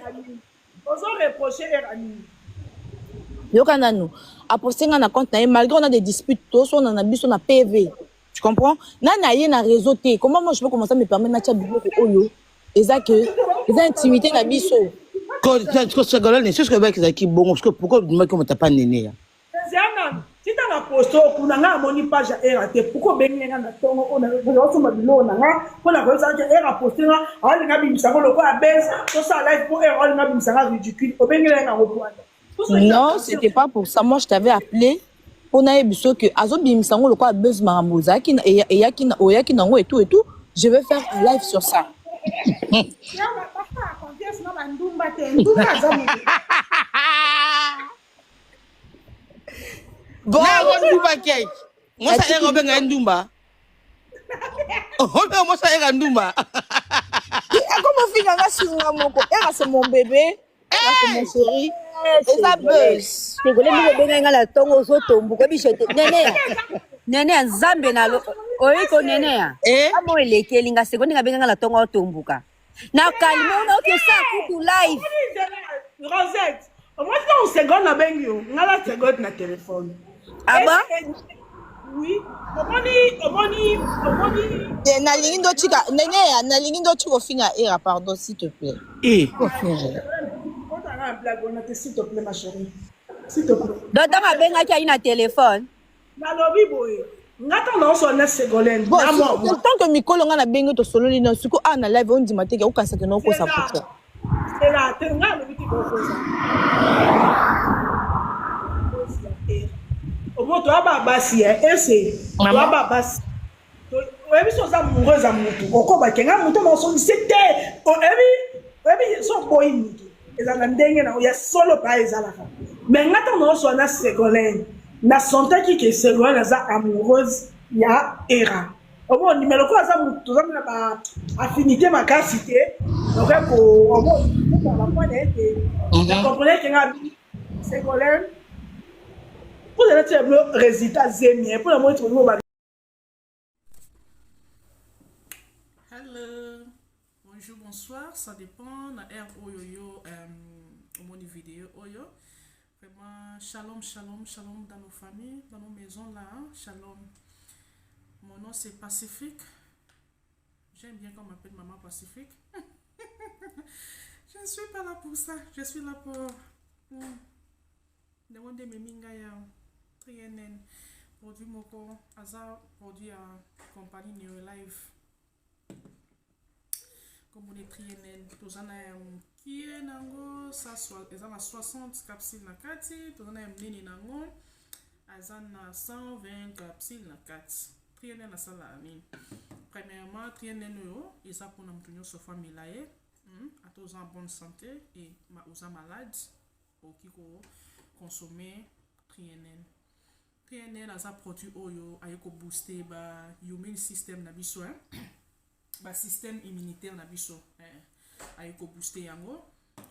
ozo reprocher erani yoka nous a posté na compte na ye malgré on a des disputes tous on a biso na PV. Tu comprends? Nana yé na réseau té. Comment moi je peux commencer à me permettre de mettre bibliothèque oyo? Et ça que les intimités na biso. Quand c'est galère, c'est ce que avec qui bon parce que pourquoi moi comme t'as pas néné. Zana, si t'as la posto kuna nga moni page RAT pourquoi benga na tongo on a besoin de bilo na nga on a besoin de RAT poster na ali nga bimisa ko loko a base to ça live pour ali nga bimisa ridicule o benga na reprendre. Non, c'était pas pour ça. Moi je t'avais appelé. On a besoin que Azo Bimsango le quoi buzz maramoza qui et yaki nango et tout je vais faire un live sur ça. Bon, ndumba cake. Moi ça est Robin ndumba. Oh, moi ça est ndumba. Comment finanga singa moko? C'est mon bébé. C'est mon chéri. Et ça buzz. Je voulais me benga la tongo so tombu ko bichete. Nene nzambe na lo. Oyiko nene ya. Amo elekeli nga sekondi nga benga la tongo tombuka. Na kalimo na ke sa kuku live. Rosette. Moi on seconde na bengio. Ngala seconde na téléphone. Ah bah? Oui. Omoni. Na lingindo chika nene ya na lingindo chiko finga era pardon s'il te plaît. S'il te plaît, ma chérie. S'il te plaît. Donc, ma benga qui a une téléphone. Na lobby boy. Ngata na so na segolène. Bon, tant que Mikolo nga na benga to solo lino suko na live on dit mateke o kansa que non ko sa pourquoi. C'est là, tu nga lobby ti ko ça. O moto aba basi ese. Aba basi. Oyebi so za moureuse amutu. Okoba kenga mutu na so c'était. Oyebi so boy mutu. Ezala ndenge na ya solo pa ezala ka mais ngata no so na Ségolène na santé ki Ségolène za amoureuse ya era obo numéro ko za mutu za na ba affinité makasité donc ko obo ba point été comprenez que nga Ségolène pour le résultat zémien pour le moment tu ba. Hello. Bonjour, bonsoir, ça dépend na air oyo au moni vidéo oyo. Vraiment shalom dans nos familles, dans nos maisons là, hein? Shalom. Mon nom c'est Pacifique. J'aime bien qu'on m'appelle maman Pacifique. Je ne suis pas là pour ça, je suis là pour demander mes mingaya trienen produit moko azar produit à compagnie Neo Live. Comme on écrit tous en qui est nango ça soit ils ont 60 capsules na kati tous en nini nango azana 120 capsules na kati trienen na sala ami premièrement trienen yo ils a pour namtunyo so famille là à tous en bonne santé et ma usa malade au qui ko consommer trienen as a produit oyo ayeko booster ba immune system na biso ba système immunitaire na biso ayeko booster yango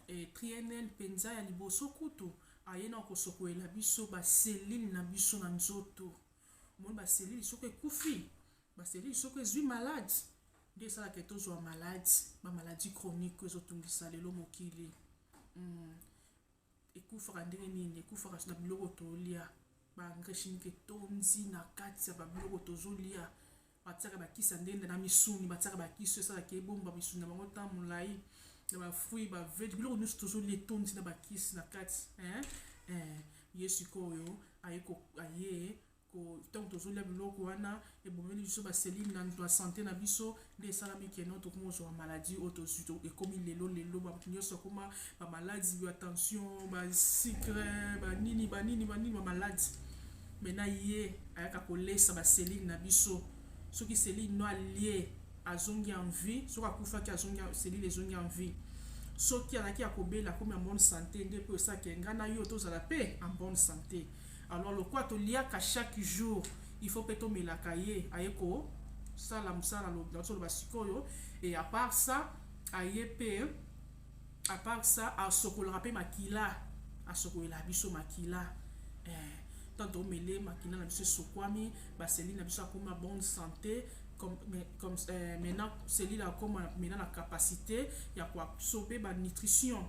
et trienen penza ya liboso kutu ayena ko sokoela biso ba cellule na biso na nzoto mon ba cellule soko ekufi ba cellule soko ezwi malade de ça que tozwa malade ba maladie chronique ezotungisa lelo mokili ekufa ndenge nini ekufa na biloko tolia ba ngreshinike tonzi na kati ya ba biloko tozolia bataka bakisa ndende na misuni bataka bakiso esala ke bomba misuni na bango ta mulai na ba fruit ba veg biloko nyonso tozolia tonzi na bakisi na kati yesu koyo ayeko aye ko tant tozolia biloko wana ebomeli biso ba cellule na santé na biso nde esalami keno tokomozwa maladie otosuto ekomi lelo ba nyonso koma ba maladie ya tension ba sucre ba nini ba maladie maintenant ye ayaka kolesa baseline na biso soki seline no alie azongi en vie soki akufaki azongi seline ezongi en vie soki azalaki ya kobela komi en bonne santé nde mpe osaki ngai na yo tozala mpe en bonne santé. Alors lokwa toliaka chaque jour il faut mpe tomelaka ye aye kosala mosala nazoloba sikoyo. Et à part ça aye mpe à part ça asokolaka mpe makila asokolela biso makila tant omele makila na biso esokwami baseline na biso akoma bonne santé comme maintenant cellule akoma maintenant na capacité ya koabsorber nutrition.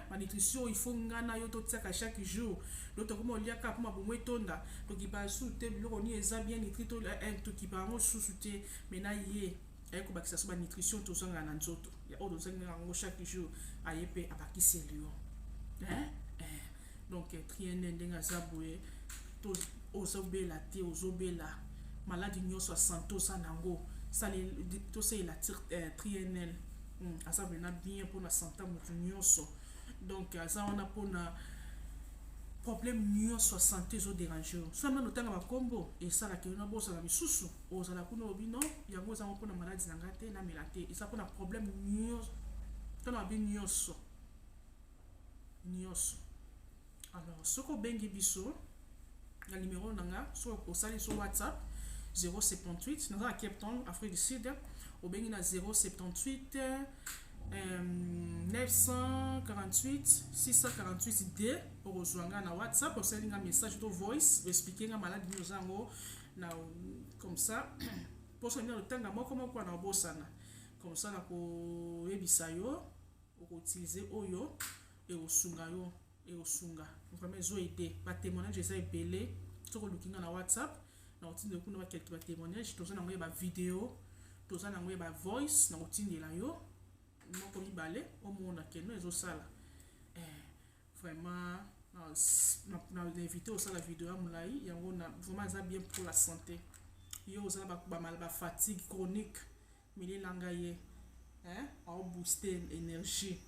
Ma nutrition il faut ngana yo totiaka chaque jour donc tokoma oliaka mpo mabomo etonda tokipa susu te biloko ni eza bien nutri tokipa yango susu te maintenant ye aye kobakisa so banutrition tozanga na nzoto oyo tozanga yango chaque jour aye mpe abakiseli yo. Donc triene ndenge aza boye ozobela te ozobela maladi nyonso ya santé oza nango tosalela trienel aza vraimen bien mpona santé ya motu nyonso. Donc aza wana mpona problème nyonso ya santé ezoderange yo so mena otanga bakombo esalaka yo na bozala misusu ozala kuna obino yango ezango mpona maladi na nga te namela te eza mpona problème nyonso mpona babi nyonso. Alors soki obengi biso na numéro na nga soki osali so WhatsApp 078 naza na Cape Town Afrique du Sud obengi na 078 948 648 d okozwanga na WhatsApp osali nga message to voice expliquer nga maladi nyo zango na comme ça poso nina lotanga moko na obosana comme ça na koyebisa yo okotilize oyo eosunga yo eosunga vraiment ezo aider batémoignage eza ebele soko olukinga na WhatsApp na otindela kuna bakelke batémoignage toza nango ye bavideo toza nango ye bavoice na kotindela yo moko mibale omona keno ezosala vraiment na invité osala video ya molai yango vraiment eza bien pour la santé yo ozala bafatigue chronique milelanga ye aobooster énergie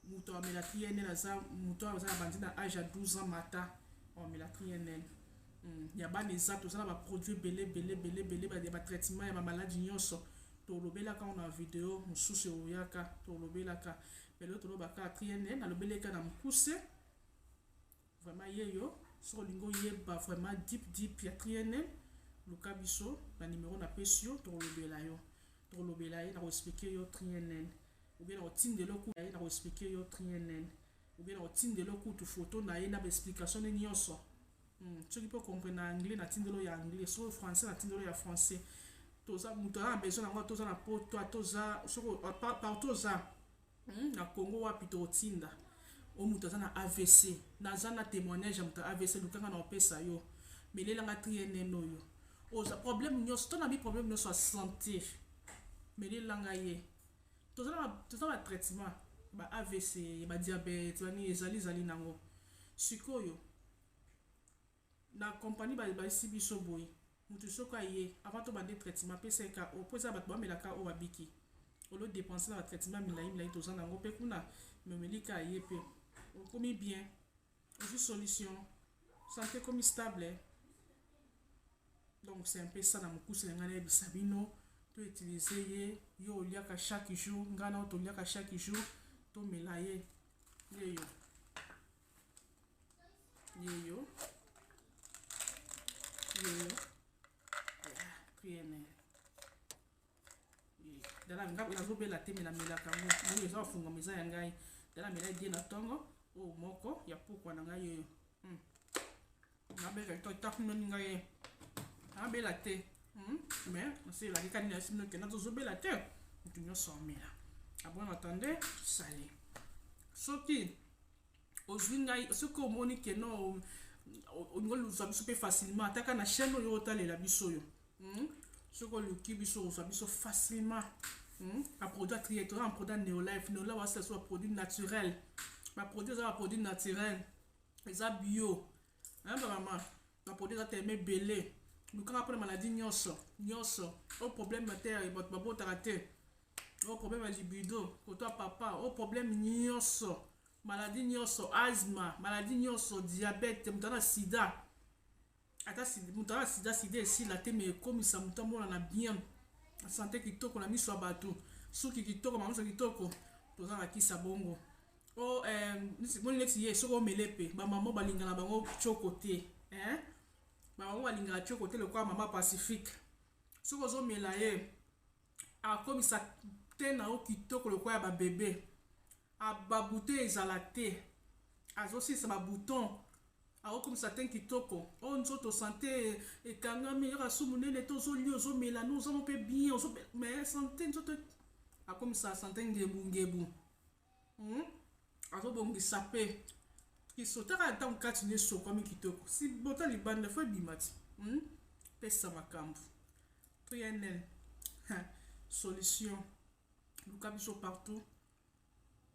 mutu amela trienel aza mutu aza na bandi na age ya 12 ans mata amela trienel ya bana eza tozala baproduit ebele ya batraitement ya bamaladi nyonso tolobelaka na video mosusu oyaka tolobelaka lelo tolobaka trienel nalobeleka na mokuse vraiment yeyo soki olingi oyeba vraiment deep ya trienel luka biso na numéro na pesi yo tolobela ye na koexplike yo trienel ou bien otindela okutu na koexplike yo trienel ou bien otindela okutu photo na ye na baexplication ne nyonso soki mpo comprendre na anglais na tindelo ya anglais soki français na tindelo ya français toza mutu aza na besoin nango toza na poto toza soki partout oza na Congo wapi totinda omutu aza na AVC naza na témoignage ya mutu AVC lukanga na opesa yo melelanga trienel oyo oza problème nyonso to na bi problème nyonso ya santé melelanga ye toza na traitement ba AVC ba diabète bani ezali nango sikoyo na compagnie balisi biso boye mutu soko aye avant to bande traitement peseka opoza bato bamelaka o babiki olo dépenser na traitement milai toza nango mpe kuna memelika aye mpe okomi bien aussi solution santé comme stable. Donc c'est un peu ça na mokuse na ngana ebisa bino to utiliser ye yo oliaka chaque jour ngana to oliaka chaque jour to melaye yeyo trienel dala nga nazobela te melaka ngo nani eza bafunga meza ya ngai dala mela die na ntongo oyo moko ya pokwa na ngai yeyo nabeka totakunoni ngai abela te mais naselaki kani na sino ke nazozobela te mutu nyonso amela abon attendez sale soki ozwi ngai soki omoni ke no olingi oluzwa biso mpe facilement ataka na chaîne oyo otalela biso oyo soki oluki biso ozwa biso facilement baproduit atrier toza baproduit neolife wasila so baproduit naturel baproduit eza baproduit naturel eza bio bamama baproduit eza teme ebele lukanga mpona maladi nyonso o problème te bato babotaka te o problème ya libido koto ya papa o problème nyonso maladi nyonso asthme maladi nyonso diabète moto na sida ata moto ala sida sida esila te me ekomisa moto amonana bien sante kitoko na miso ya bato suki kitoko mamuso kitoko toza na kisa bongo o moni neti ye soki omele mpe bamama balingana bango tioko te bango balingaka tioko te lokola mama pacifique soki ozomela ye akomisa te na yo kitoko lokola ya babebe babute ezala te azosilisa babouton aokomisa te kitoko oyo nzoto sante ekangami yaka su monene te ozolia ozomela no ozamo mpe bien mais sante nzoto akomisa sante ngebu azobongisa mpe kisotaka ntango kati ne sokwami kitoko si bota libanda fo ebima ti pesa makambo toyenel solution luka biso partout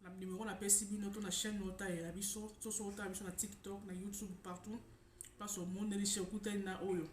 na numéro napesi bino to na chaîne otayela biso soso otala biso na tiktok na youtube partout place omoneli she okutani na oyo